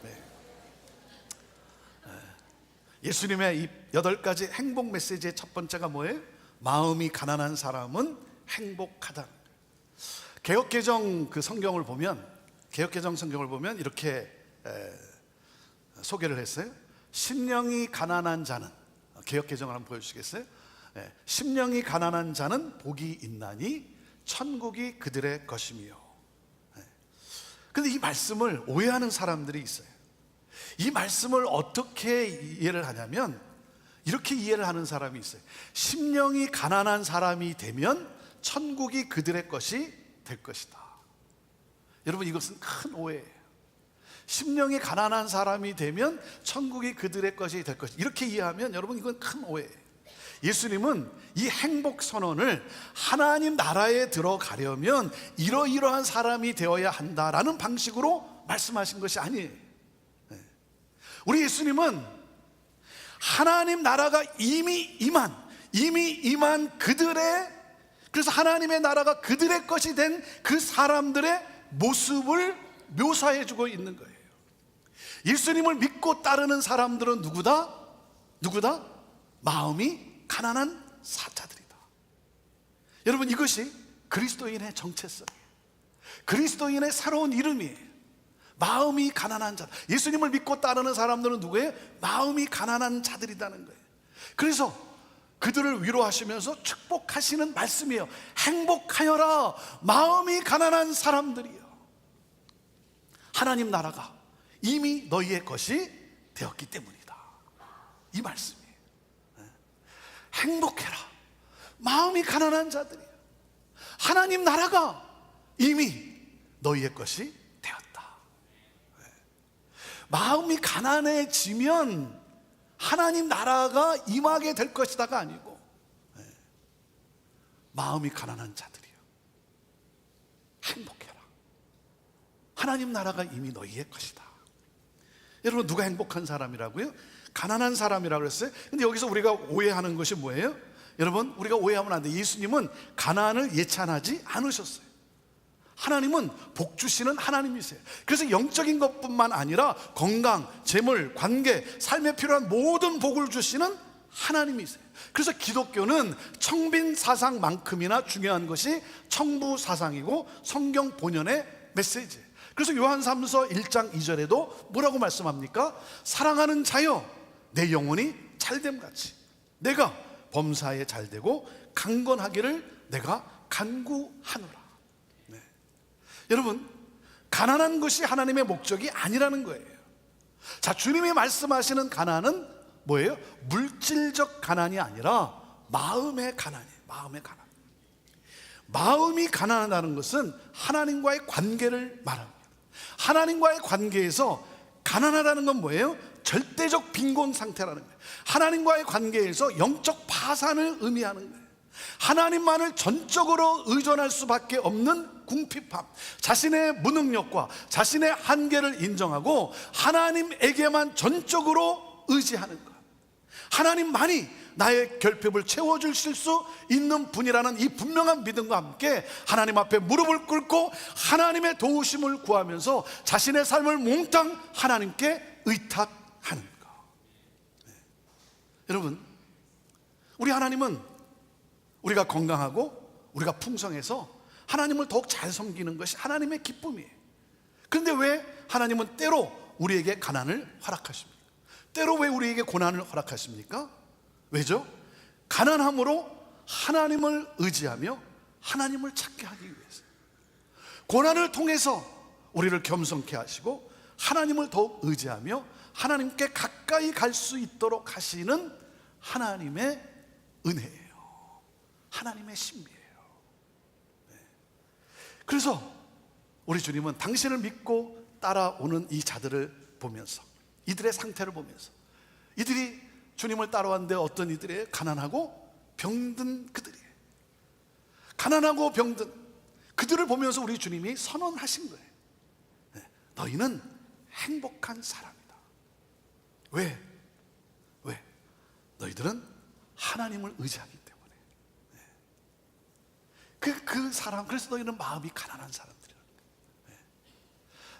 네. 예수님의 이 8가지 행복 메시지의 첫 번째가 뭐예요? 마음이 가난한 사람은 행복하다. 개역개정 성경을 보면 이렇게 소개를 했어요. 심령이 가난한 자는, 개역개정을 한번 보여주시겠어요? 심령이 가난한 자는 복이 있나니 천국이 그들의 것이며. 근데 이 말씀을 오해하는 사람들이 있어요. 이 말씀을 어떻게 이해를 하냐면 이렇게 이해를 하는 사람이 있어요. 심령이 가난한 사람이 되면 천국이 그들의 것이 될 것이다. 여러분, 이것은 큰 오해예요. 심령이 가난한 사람이 되면 천국이 그들의 것이 될 것이다. 이렇게 이해하면 여러분, 이건 큰 오해예요. 예수님은 이 행복 선언을 하나님 나라에 들어가려면 이러이러한 사람이 되어야 한다라는 방식으로 말씀하신 것이 아니에요. 우리 예수님은 하나님 나라가 이미 임한 그들의, 그래서 하나님의 나라가 그들의 것이 된 그 사람들의 모습을 묘사해 주고 있는 거예요. 예수님을 믿고 따르는 사람들은 누구다? 마음이 가난한 사자들이다. 여러분, 이것이 그리스도인의 정체성이에요. 그리스도인의 새로운 이름이에요. 마음이 가난한 자. 예수님을 믿고 따르는 사람들은 누구예요? 마음이 가난한 자들이라는 거예요. 그래서 그들을 위로하시면서 축복하시는 말씀이에요. 행복하여라, 마음이 가난한 사람들이요. 하나님 나라가 이미 너희의 것이 되었기 때문이다. 이 말씀이에요. 행복해라, 마음이 가난한 자들이요. 하나님 나라가 이미 너희의 것이 되었다. 마음이 가난해지면 하나님 나라가 임하게 될 것이다가 아니고, 마음이 가난한 자들이요, 행복해라, 하나님 나라가 이미 너희의 것이다. 여러분, 누가 행복한 사람이라고요? 가난한 사람이라고 그랬어요. 근데 여기서 우리가 오해하는 것이 뭐예요? 여러분, 우리가 오해하면 안 돼요. 예수님은 가난을 예찬하지 않으셨어요. 하나님은 복 주시는 하나님이세요. 그래서 영적인 것뿐만 아니라 건강, 재물, 관계, 삶에 필요한 모든 복을 주시는 하나님이세요. 그래서 기독교는 청빈 사상만큼이나 중요한 것이 청부 사상이고 성경 본연의 메시지예요. 그래서 요한 3서 1장 2절에도 뭐라고 말씀합니까? 사랑하는 자여, 내 영혼이 잘됨같이 내가 범사에 잘되고 강건하기를 내가 간구하노라. 네. 여러분, 가난한 것이 하나님의 목적이 아니라는 거예요. 자, 주님이 말씀하시는 가난은 뭐예요? 물질적 가난이 아니라 마음의 가난이에요. 마음의 가난. 마음이 가난하다는 것은 하나님과의 관계를 말합니다. 하나님과의 관계에서 가난하다는 건 뭐예요? 절대적 빈곤 상태라는 거예요. 하나님과의 관계에서 영적 파산을 의미하는 거예요. 하나님만을 전적으로 의존할 수밖에 없는 궁핍함, 자신의 무능력과 자신의 한계를 인정하고 하나님에게만 전적으로 의지하는 것. 하나님만이 나의 결핍을 채워주실 수 있는 분이라는 이 분명한 믿음과 함께 하나님 앞에 무릎을 꿇고 하나님의 도우심을 구하면서 자신의 삶을 몽땅 하나님께 의탁하는 것. 네. 여러분, 우리 하나님은 우리가 건강하고 우리가 풍성해서 하나님을 더욱 잘 섬기는 것이 하나님의 기쁨이에요. 그런데 왜 하나님은 때로 우리에게 가난을 허락하십니까? 때로 왜 우리에게 고난을 허락하십니까? 왜죠? 가난함으로 하나님을 의지하며 하나님을 찾게 하기 위해서. 고난을 통해서 우리를 겸손케 하시고 하나님을 더욱 의지하며 하나님께 가까이 갈 수 있도록 하시는 하나님의 은혜예요. 하나님의 신비예요. 네. 그래서 우리 주님은 당신을 믿고 따라오는 이 자들을 보면서, 이들의 상태를 보면서, 이들이 주님을 따라왔는데 어떤 이들이에요? 가난하고 병든 그들이에요. 가난하고 병든 그들을 보면서 우리 주님이 선언하신 거예요. 네, 너희는 행복한 사람이다. 왜? 너희들은 하나님을 의지하기 때문에. 네. 그 사람, 그래서 너희는 마음이 가난한 사람들이야.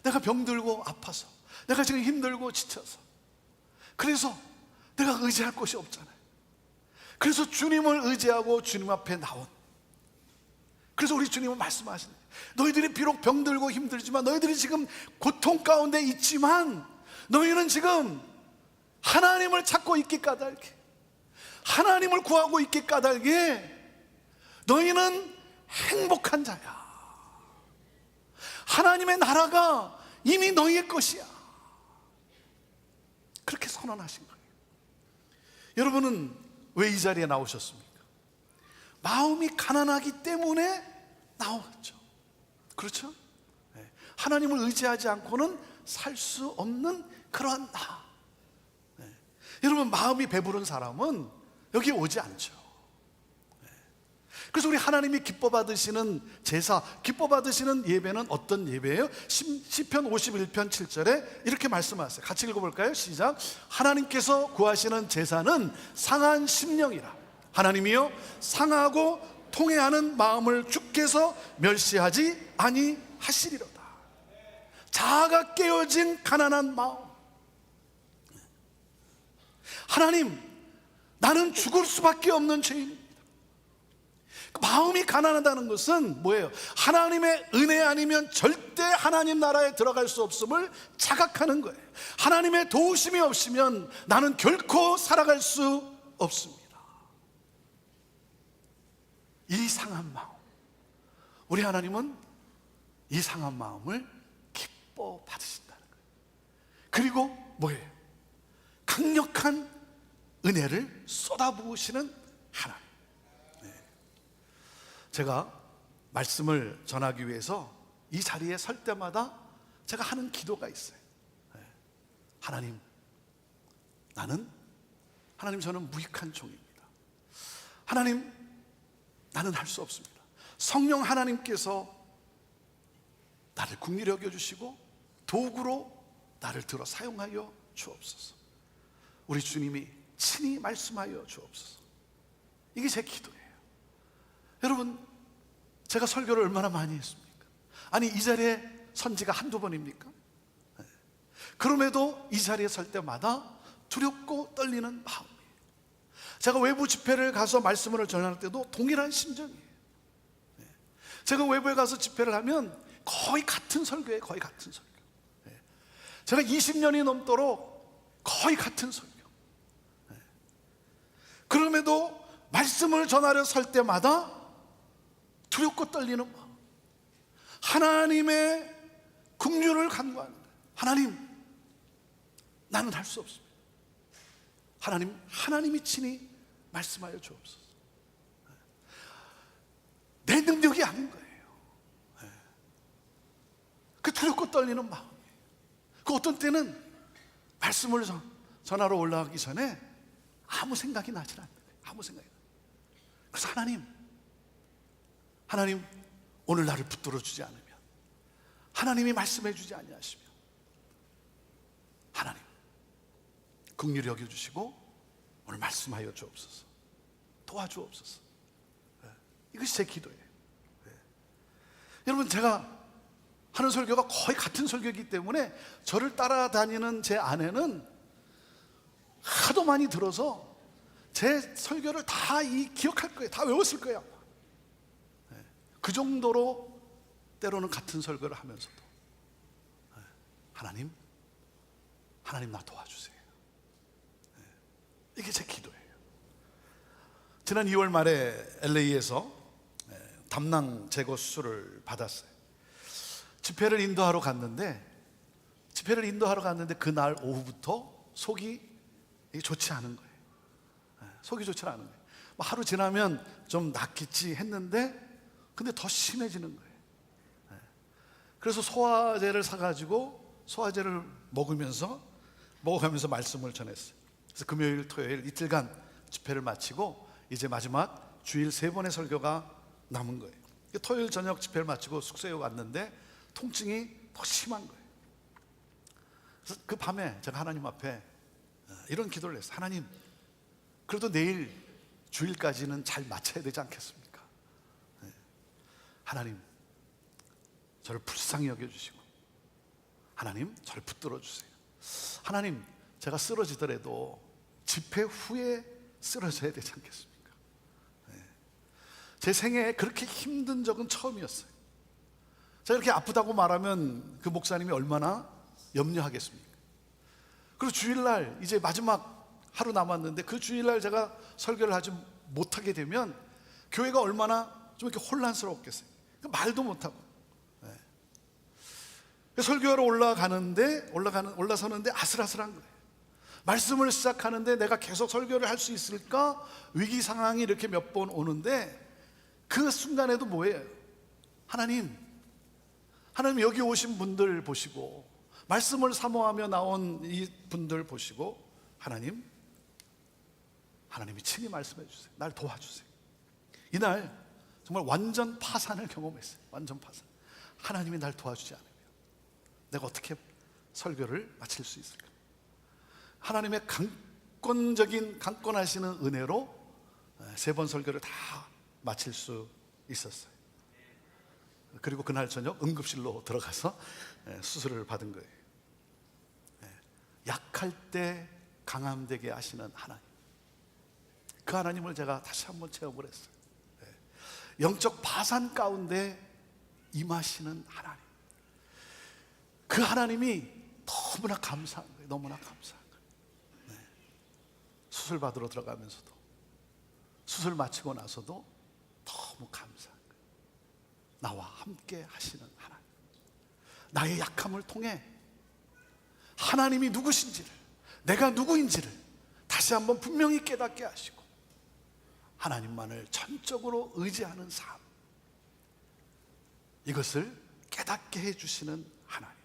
내가 병들고 아파서, 내가 지금 힘들고 지쳐서, 그래서 내가 의지할 곳이 없잖아요. 그래서 주님을 의지하고 주님 앞에 나온, 그래서 우리 주님은 말씀하시는, 너희들이 비록 병들고 힘들지만, 너희들이 지금 고통 가운데 있지만, 너희는 지금 하나님을 찾고 있기 까닭에, 하나님을 구하고 있기 까닭에 너희는 행복한 자야. 하나님의 나라가 이미 너희의 것이야. 그렇게 선언하신 거예요. 여러분은 왜 이 자리에 나오셨습니까? 마음이 가난하기 때문에 나오겠죠. 그렇죠? 하나님을 의지하지 않고는 살 수 없는 그러한 나. 여러분, 마음이 배부른 사람은 여기 오지 않죠. 그래서 우리 하나님이 기뻐 받으시는 제사, 기뻐 받으시는 예배는 어떤 예배예요? 시편 51편 7절에 이렇게 말씀하세요. 같이 읽어볼까요? 시작. 하나님께서 구하시는 제사는 상한 심령이라. 하나님이여, 상하고 통회하는 마음을 주께서 멸시하지 아니하시리로다. 자아가 깨어진 가난한 마음. 하나님, 나는 죽을 수밖에 없는 죄인입니다. 마음이 가난하다는 것은 뭐예요? 하나님의 은혜 아니면 절대 하나님 나라에 들어갈 수 없음을 자각하는 거예요. 하나님의 도우심이 없으면 나는 결코 살아갈 수 없습니다. 이 상한 마음, 우리 하나님은 이 상한 마음을 기뻐 받으신다는 거예요. 그리고 뭐예요? 강력한 은혜를 쏟아부으시는 하나님. 제가 말씀을 전하기 위해서 이 자리에 설 때마다 제가 하는 기도가 있어요. 하나님, 저는 무익한 종입니다. 하나님, 나는 할 수 없습니다. 성령 하나님께서 나를 긍휼히 여겨주시고 도구로 나를 들어 사용하여 주옵소서. 우리 주님이 친히 말씀하여 주옵소서. 이게 제 기도예요. 여러분, 제가 설교를 얼마나 많이 했습니까? 아니, 이 자리에 선 지가 한두 번입니까? 그럼에도 이 자리에 설 때마다 두렵고 떨리는 마음이에요. 제가 외부 집회를 가서 말씀을 전할 때도 동일한 심정이에요. 제가 외부에 가서 집회를 하면 거의 같은 설교예요. 거의 같은 설교. 제가 20년이 넘도록 거의 같은 설교. 그럼에도 말씀을 전하려 설 때마다 두렵고 떨리는 마음, 하나님의 긍휼을 간구하는 거예요. 하나님, 나는 할 수 없습니다. 하나님이 친히 말씀하여 주옵소서. 내 능력이 아닌 거예요. 그 두렵고 떨리는 마음이에요. 그 어떤 때는 말씀을 전하러 올라가기 전에 아무 생각이 나질 않는 거예요. 아무 생각이. 그래서 하나님, 오늘 나를 붙들어 주지 않으면, 하나님이 말씀해 주지 아니하시면, 하나님 긍휼히 여겨 주시고 오늘 말씀하여 주옵소서. 도와주옵소서. 이것이 제 기도예요. 여러분, 제가 하는 설교가 거의 같은 설교이기 때문에 저를 따라다니는 제 아내는 하도 많이 들어서 제 설교를 다 기억할 거예요. 다 외웠을 거예요. 그 정도로 때로는 같은 설교를 하면서도 하나님 나 도와주세요. 이게 제 기도예요. 지난 2월 말에 LA에서 담낭 제거 수술을 받았어요. 집회를 인도하러 갔는데 그날 오후부터 속이 좋지 않은 거예요. 속이 좋지 않은 거예요. 하루 지나면 좀 낫겠지 했는데 근데 더 심해지는 거예요. 그래서 소화제를 사가지고 소화제를 먹으면서 말씀을 전했어요. 그래서 금요일, 토요일 이틀간 집회를 마치고 이제 마지막 주일 3번의 설교가 남은 거예요. 토요일 저녁 집회를 마치고 숙소에 왔는데 통증이 더 심한 거예요. 그래서 그 밤에 제가 하나님 앞에 이런 기도를 했어요. 하나님, 그래도 내일 주일까지는 잘 마쳐야 되지 않겠습니까? 하나님 저를 불쌍히 여겨주시고 하나님 저를 붙들어 주세요. 하나님 제가 쓰러지더라도 집회 후에 쓰러져야 되지 않겠습니까? 제 생애에 그렇게 힘든 적은 처음이었어요. 제가 이렇게 아프다고 말하면 그 목사님이 얼마나 염려하겠습니까? 그리고 주일날 이제 마지막 하루 남았는데 그 주일날 제가 설교를 하지 못하게 되면 교회가 얼마나 좀 이렇게 혼란스러웠겠어요. 말도 못하고 설교하러 올라서는데 아슬아슬한 거예요. 말씀을 시작하는데 내가 계속 설교를 할 수 있을까? 위기 상황이 이렇게 몇 번 오는데 그 순간에도 뭐예요? 하나님 여기 오신 분들 보시고 말씀을 사모하며 나온 이 분들 보시고 하나님이 친히 말씀해 주세요. 날 도와주세요. 이날 정말 완전 파산을 경험했어요. 완전 파산. 하나님이 날 도와주지 않으면 내가 어떻게 설교를 마칠 수 있을까? 하나님의 강권하시는 은혜로 3번 설교를 다 마칠 수 있었어요. 그리고 그날 저녁 응급실로 들어가서 수술을 받은 거예요. 약할 때 강함되게 하시는 하나님, 그 하나님을 제가 다시 한번 체험을 했어요. 영적 파산 가운데 임하시는 하나님, 그 하나님이 너무나 감사한 거예요. 너무나 감사한 거예요. 수술 받으러 들어가면서도 수술 마치고 나서도 너무 감사한 거예요. 나와 함께 하시는 하나님, 나의 약함을 통해 하나님이 누구신지를, 내가 누구인지를 다시 한번 분명히 깨닫게 하시고 하나님만을 전적으로 의지하는 삶, 이것을 깨닫게 해주시는 하나님.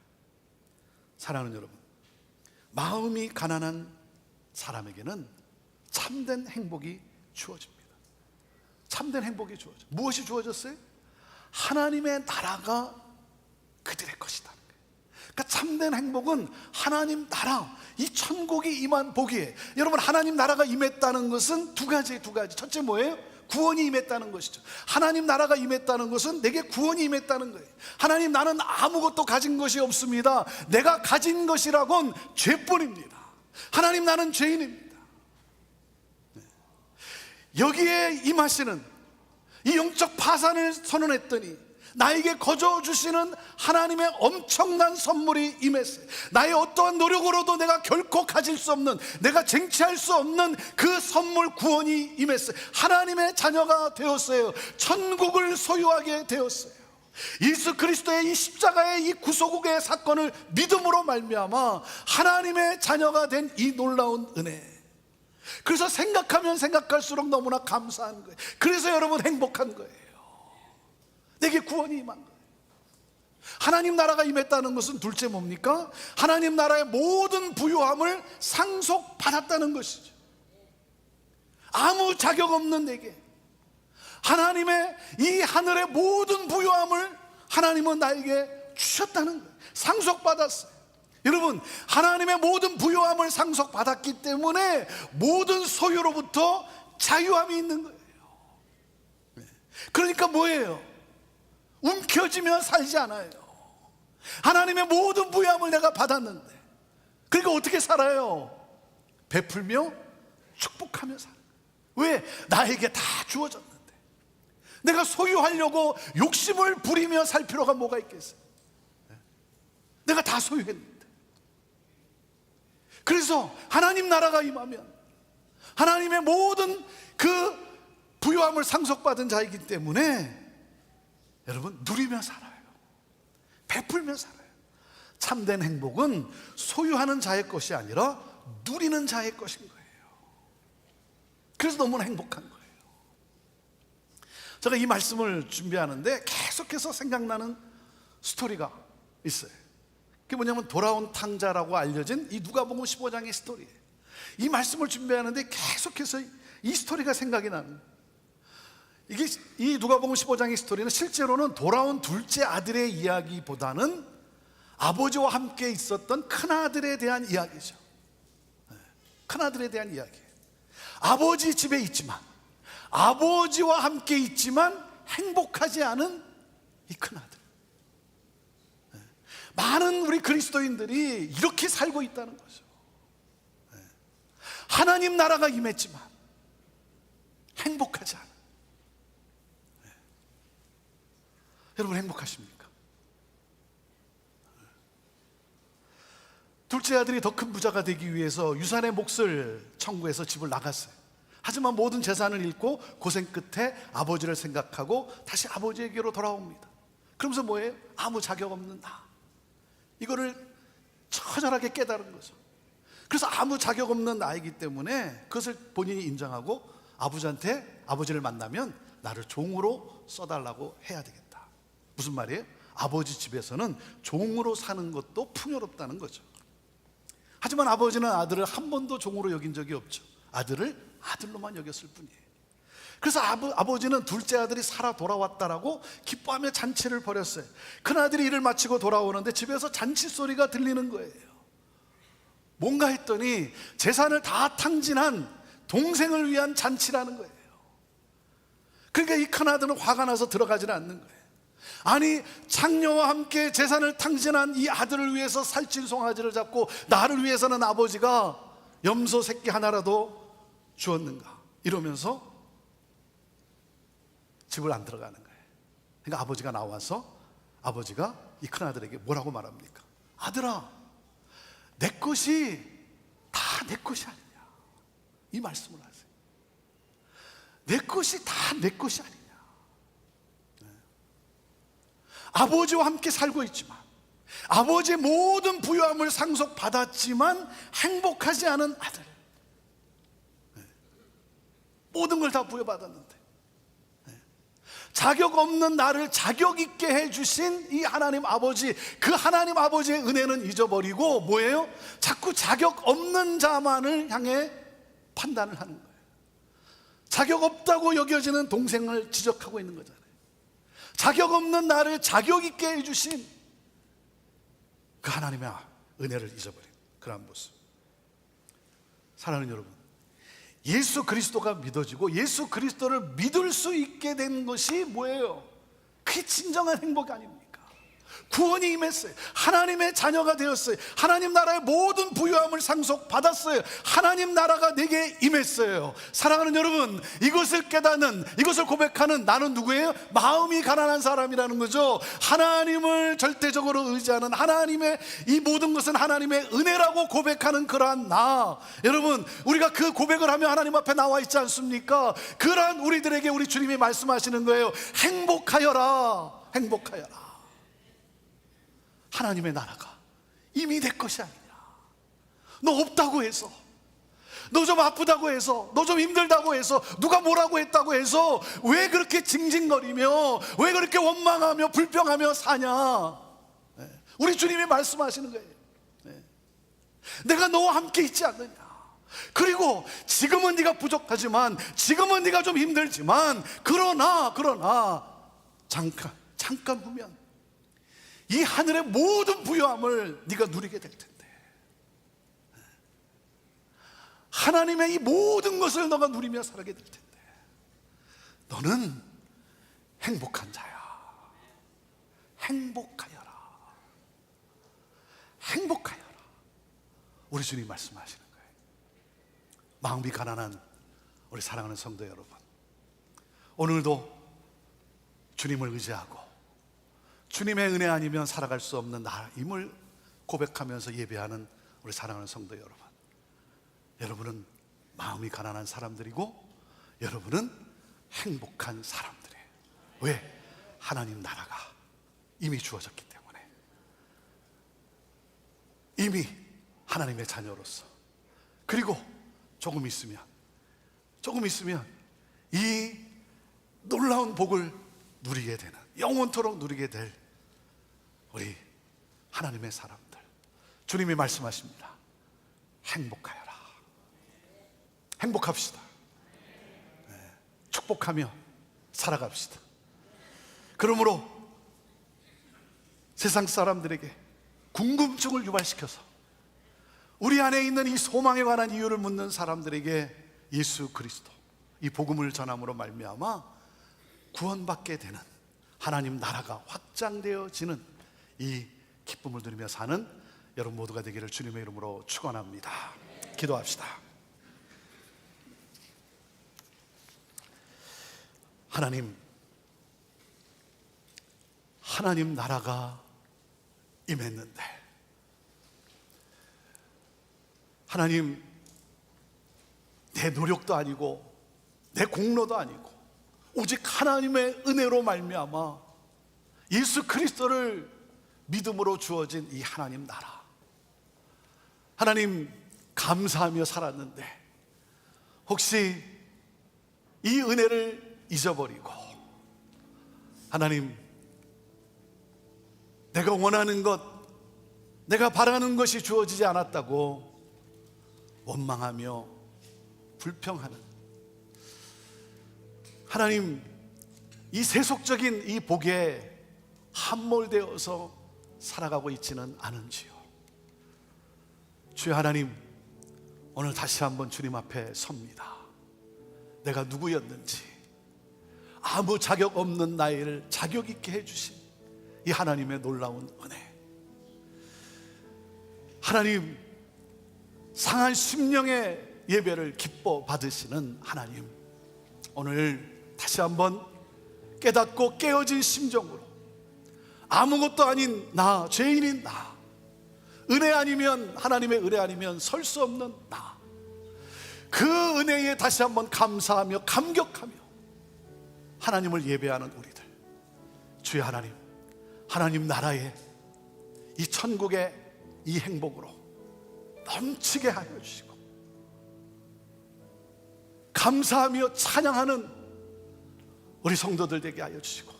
사랑하는 여러분, 마음이 가난한 사람에게는 참된 행복이 주어집니다. 참된 행복이 주어져. 무엇이 주어졌어요? 하나님의 나라가 그들의 것이다. 그러니까 참된 행복은 하나님 나라, 이 천국이 임한 복이에요. 여러분, 하나님 나라가 임했다는 것은 두 가지. 첫째 뭐예요? 구원이 임했다는 것이죠. 하나님 나라가 임했다는 것은 내게 구원이 임했다는 거예요. 하나님, 나는 아무것도 가진 것이 없습니다. 내가 가진 것이라곤 죄뿐입니다. 하나님, 나는 죄인입니다. 여기에 임하시는 이 영적 파산을 선언했더니 나에게 거저 주시는 하나님의 엄청난 선물이 임했어요. 나의 어떠한 노력으로도 내가 결코 가질 수 없는, 내가 쟁취할 수 없는 그 선물, 구원이 임했어요. 하나님의 자녀가 되었어요. 천국을 소유하게 되었어요. 예수 그리스도의 이 십자가의 이 구속의 사건을 믿음으로 말미암아 하나님의 자녀가 된 이 놀라운 은혜, 그래서 생각하면 생각할수록 너무나 감사한 거예요. 그래서 여러분 행복한 거예요. 내게 구원이 임한 거예요. 하나님 나라가 임했다는 것은 둘째 뭡니까? 하나님 나라의 모든 부유함을 상속받았다는 것이죠. 아무 자격 없는 내게 하나님의 이 하늘의 모든 부유함을 하나님은 나에게 주셨다는 거예요. 상속받았어요. 여러분, 하나님의 모든 부유함을 상속받았기 때문에 모든 소유로부터 자유함이 있는 거예요. 그러니까 뭐예요? 움켜쥐며 살지 않아요. 하나님의 모든 부유함을 내가 받았는데, 그러니까 어떻게 살아요? 베풀며 축복하며 살아요. 왜? 나에게 다 주어졌는데 내가 소유하려고 욕심을 부리며 살 필요가 뭐가 있겠어요? 내가 다 소유했는데. 그래서 하나님 나라가 임하면 하나님의 모든 그 부유함을 상속받은 자이기 때문에 여러분, 누리며 살아요. 베풀며 살아요. 참된 행복은 소유하는 자의 것이 아니라 누리는 자의 것인 거예요. 그래서 너무나 행복한 거예요. 제가 이 말씀을 준비하는데 계속해서 생각나는 스토리가 있어요. 그게 뭐냐면 돌아온 탕자라고 알려진 이 누가복음 15장의 스토리예요. 이 말씀을 준비하는데 계속해서 이 스토리가 생각이 나는 거예요. 이게 이 누가복음 15장의 스토리는 실제로는 돌아온 둘째 아들의 이야기보다는 아버지와 함께 있었던 큰아들에 대한 이야기죠. 큰아들에 대한 이야기예요. 아버지 집에 있지만, 아버지와 함께 있지만 행복하지 않은 이 큰아들. 많은 우리 그리스도인들이 이렇게 살고 있다는 거죠. 하나님 나라가 임했지만 행복하지 않아. 여러분 행복하십니까? 둘째 아들이 더 큰 부자가 되기 위해서 유산의 몫을 청구해서 집을 나갔어요. 하지만 모든 재산을 잃고 고생 끝에 아버지를 생각하고 다시 아버지에게로 돌아옵니다. 그러면서 뭐예요? 아무 자격 없는 나, 이거를 처절하게 깨달은 거죠. 그래서 아무 자격 없는 나이기 때문에 그것을 본인이 인정하고 아버지한테, 아버지를 만나면 나를 종으로 써달라고 해야 되겠다. 무슨 말이에요? 아버지 집에서는 종으로 사는 것도 풍요롭다는 거죠. 하지만 아버지는 아들을 한 번도 종으로 여긴 적이 없죠. 아들을 아들로만 여겼을 뿐이에요. 그래서 아버지는 둘째 아들이 살아 돌아왔다라고 기뻐하며 잔치를 벌였어요. 큰아들이 일을 마치고 돌아오는데 집에서 잔치 소리가 들리는 거예요. 뭔가 했더니 재산을 다 탕진한 동생을 위한 잔치라는 거예요. 그러니까 이 큰아들은 화가 나서 들어가지는 않는 거예요. 아니, 장녀와 함께 재산을 탕진한 이 아들을 위해서 살찐 송아지를 잡고 나를 위해서는 아버지가 염소 새끼 하나라도 주었는가, 이러면서 집을 안 들어가는 거예요. 그러니까 아버지가 나와서 아버지가 이 큰아들에게 뭐라고 말합니까? 아들아, 내 것이 다 내 것이 아니냐, 이 말씀을 하세요. 내 것이 다 내 것이 아니냐. 아버지와 함께 살고 있지만, 아버지의 모든 부유함을 상속받았지만 행복하지 않은 아들. 모든 걸 다 부여받았는데 자격 없는 나를 자격 있게 해주신 이 하나님 아버지, 그 하나님 아버지의 은혜는 잊어버리고 뭐예요? 자꾸 자격 없는 자만을 향해 판단을 하는 거예요. 자격 없다고 여겨지는 동생을 지적하고 있는 거잖아요. 자격 없는 나를 자격 있게 해주신 그 하나님의 은혜를 잊어버린 그러한 모습. 사랑하는 여러분, 예수 그리스도가 믿어지고 예수 그리스도를 믿을 수 있게 된 것이 뭐예요? 그게 진정한 행복 아닙니까? 구원이 임했어요. 하나님의 자녀가 되었어요. 하나님 나라의 모든 부유함을 상속받았어요. 하나님 나라가 내게 임했어요. 사랑하는 여러분, 이것을 깨닫는, 이것을 고백하는 나는 누구예요? 마음이 가난한 사람이라는 거죠. 하나님을 절대적으로 의지하는, 하나님의 이 모든 것은 하나님의 은혜라고 고백하는 그러한 나. 여러분, 우리가 그 고백을 하며 하나님 앞에 나와 있지 않습니까? 그러한 우리들에게 우리 주님이 말씀하시는 거예요. 행복하여라, 행복하여라. 하나님의 나라가 이미 내 것이 아니냐. 너 없다고 해서, 너 좀 아프다고 해서, 너 좀 힘들다고 해서, 누가 뭐라고 했다고 해서 왜 그렇게 징징거리며, 왜 그렇게 원망하며 불평하며 사냐. 우리 주님이 말씀하시는 거예요. 내가 너와 함께 있지 않느냐. 그리고 지금은 네가 부족하지만, 지금은 네가 좀 힘들지만, 그러나 잠깐 후면 이 하늘의 모든 부유함을 네가 누리게 될 텐데, 하나님의 이 모든 것을 너가 누리며 살게 될 텐데, 너는 행복한 자야. 행복하여라, 행복하여라. 우리 주님 말씀하시는 거예요. 마음이 가난한 우리 사랑하는 성도 여러분, 오늘도 주님을 의지하고 주님의 은혜 아니면 살아갈 수 없는 나임을 고백하면서 예배하는 우리 사랑하는 성도 여러분, 여러분은 마음이 가난한 사람들이고 여러분은 행복한 사람들이에요. 왜? 하나님 나라가 이미 주어졌기 때문에. 이미 하나님의 자녀로서, 그리고 조금 있으면 이 놀라운 복을 누리게 되는, 영원토록 누리게 될 우리 하나님의 사람들, 주님이 말씀하십니다. 행복하여라. 행복합시다. 축복하며 살아갑시다. 그러므로 세상 사람들에게 궁금증을 유발시켜서 우리 안에 있는 이 소망에 관한 이유를 묻는 사람들에게 예수 그리스도, 이 복음을 전함으로 말미암아 구원받게 되는, 하나님 나라가 확장되어지는 이 기쁨을 누리며 사는 여러분 모두가 되기를 주님의 이름으로 축원합니다. 기도합시다. 하나님 나라가 임했는데, 하나님 내 노력도 아니고 내 공로도 아니고 오직 하나님의 은혜로 말미암아 예수 그리스도를 믿음으로 주어진 이 하나님 나라, 하나님 감사하며 살았는데 혹시 이 은혜를 잊어버리고 하나님 내가 원하는 것, 내가 바라는 것이 주어지지 않았다고 원망하며 불평하는, 하나님 이 세속적인 이 복에 함몰되어서 살아가고 있지는 않은지요. 주여 하나님, 오늘 다시 한번 주님 앞에 섭니다. 내가 누구였는지, 아무 자격 없는 나를 자격 있게 해주신 이 하나님의 놀라운 은혜, 하나님 상한 심령의 예배를 기뻐 받으시는 하나님, 오늘 다시 한번 깨닫고 깨어진 심정으로 아무것도 아닌 나, 죄인인 나, 은혜 아니면, 하나님의 은혜 아니면 설 수 없는 나, 그 은혜에 다시 한번 감사하며 감격하며 하나님을 예배하는 우리들, 주의 하나님, 하나님 나라의 이 천국의 이 행복으로 넘치게 하여 주시고 감사하며 찬양하는 우리 성도들 되게 하여 주시고,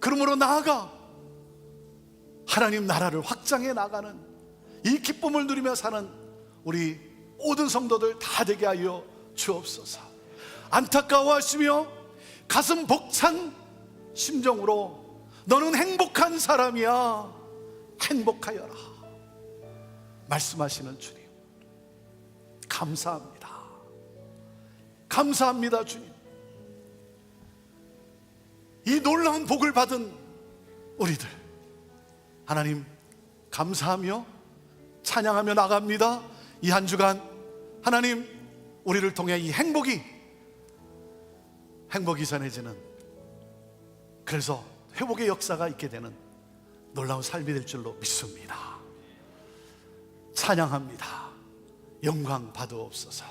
그러므로 나아가 하나님 나라를 확장해 나가는 이 기쁨을 누리며 사는 우리 모든 성도들 다 되게 하여 주옵소서. 안타까워하시며 가슴 벅찬 심정으로 너는 행복한 사람이야, 행복하여라 말씀하시는 주님, 감사합니다. 감사합니다. 주님, 이 놀라운 복을 받은 우리들 하나님 감사하며 찬양하며 나갑니다. 이 한 주간 하나님 우리를 통해 이 행복이 전해지는, 그래서 회복의 역사가 있게 되는 놀라운 삶이 될 줄로 믿습니다. 찬양합니다. 영광 받으옵소서.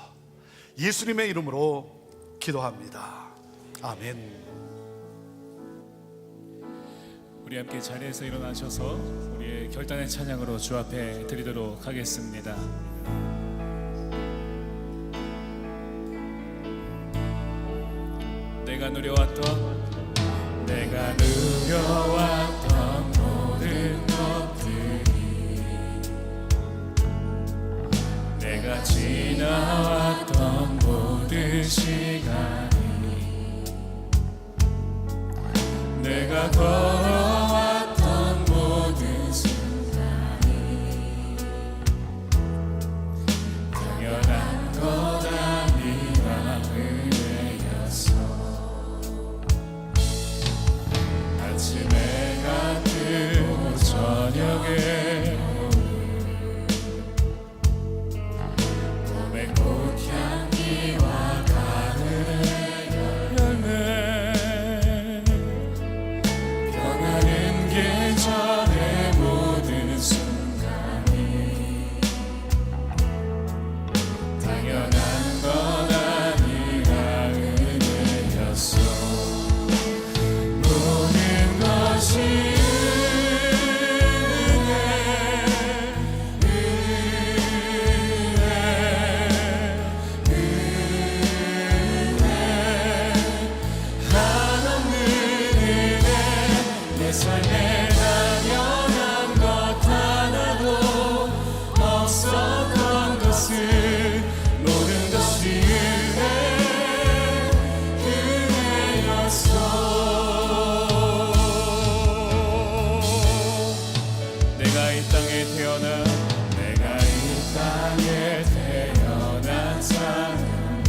예수님의 이름으로 기도합니다. 아멘. 우리 함께 자리에서 일어나셔서 우리의 결단의 찬양으로 주 앞에 드리도록 하겠습니다. 내가 누려왔던 모든 것들이, 내가 지나왔던 모든 시간이, 내가 걸어왔던 모든 순간이 당연한 것 아니라 은혜였어. 아침에 같은 저녁에 봄의 꽃향기와 가을의 열매, 변하는 계절의 모든 순간이 당연한 것 아니라 은혜였어. 모든 것이 내 삶에 당연한 것 하나도 없었던 것은 모든 것이 은혜였어. 내가 이 땅에 태어난 삶은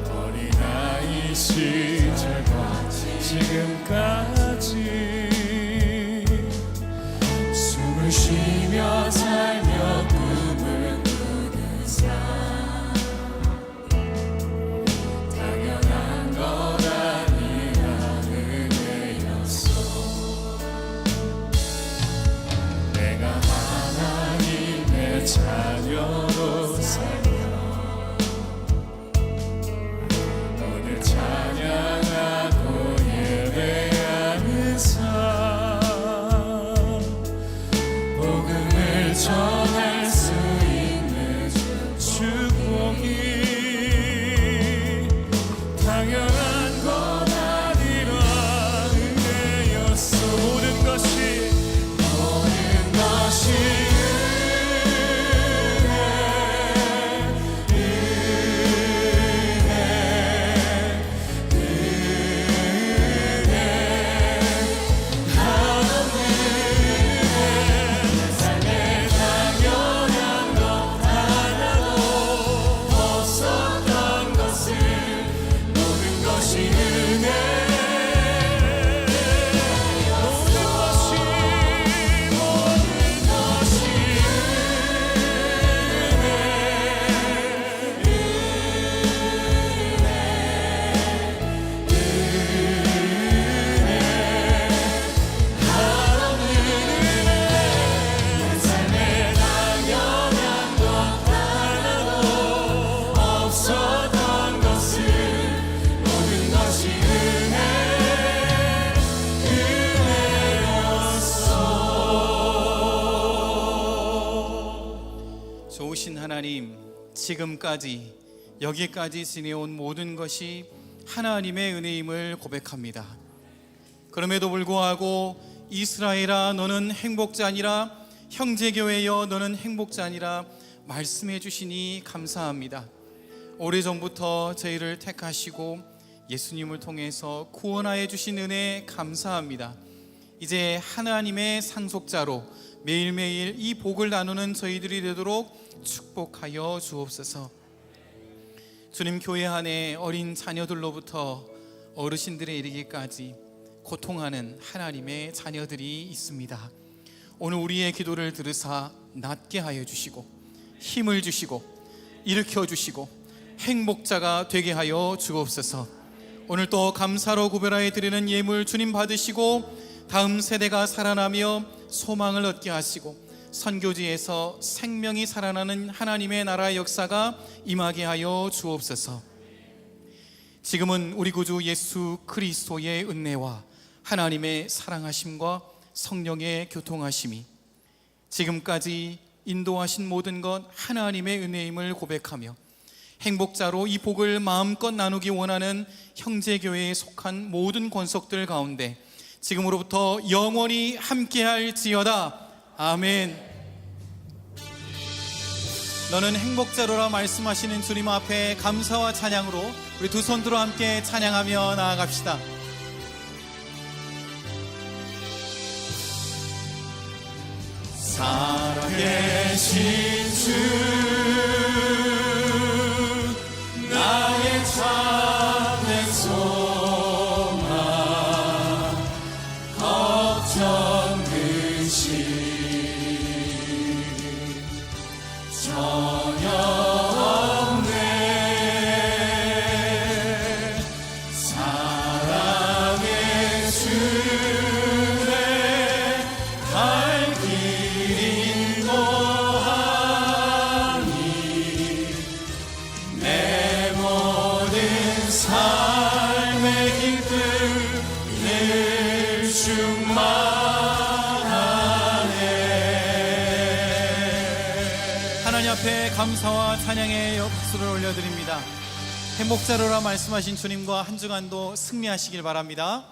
어린아이 시절 지금까지 숨을 쉬며 살며 꿈을 꾸는 삶 당연한 것 아니라 은혜였어. 내가 하나님의 자녀로 살며 오늘 찬양하고 예배하는 삶 복음을 전할 수 있는 축복이 당연한 건 아니라 은혜였어. 모든 것이 좋으신 하나님, 지금까지 여기까지 지내온 모든 것이 하나님의 은혜임을 고백합니다. 그럼에도 불구하고 이스라엘아 너는 행복자니라, 형제교회여 너는 행복자니라 말씀해 주시니 감사합니다. 오래전부터 저희를 택하시고 예수님을 통해서 구원하여 주신 은혜 감사합니다. 이제 하나님의 상속자로 매일매일 이 복을 나누는 저희들이 되도록 축복하여 주옵소서. 주님, 교회 안에 어린 자녀들로부터 어르신들에 이르기까지 고통하는 하나님의 자녀들이 있습니다. 오늘 우리의 기도를 들으사 낫게 하여 주시고 힘을 주시고 일으켜 주시고 행복자가 되게 하여 주옵소서. 오늘 또 감사로 구별하여 드리는 예물 주님 받으시고 다음 세대가 살아나며 소망을 얻게 하시고 선교지에서 생명이 살아나는 하나님의 나라의 역사가 임하게 하여 주옵소서. 지금은 우리 구주 예수 그리스도의 은혜와 하나님의 사랑하심과 성령의 교통하심이 지금까지 인도하신 모든 것 하나님의 은혜임을 고백하며 행복자로 이 복을 마음껏 나누기 원하는 형제교회에 속한 모든 권속들 가운데 지금으로부터 영원히 함께할지어다. 아멘. 너는 행복자로라 말씀하시는 주님 앞에 감사와 찬양으로 우리 두 손 들어 함께 찬양하며 나아갑시다. 살아계신 주 나의 참된 소망 걱정 근심 전혀 없네. 사랑의 주의 갈 길 인도하니 내 모든 삶의 길들 늘 충만하네. 하나님 앞에 감사와 찬양의 박수를 올려드립니다. 행복자로라 말씀하신 주님과 한 주간도 승리하시길 바랍니다.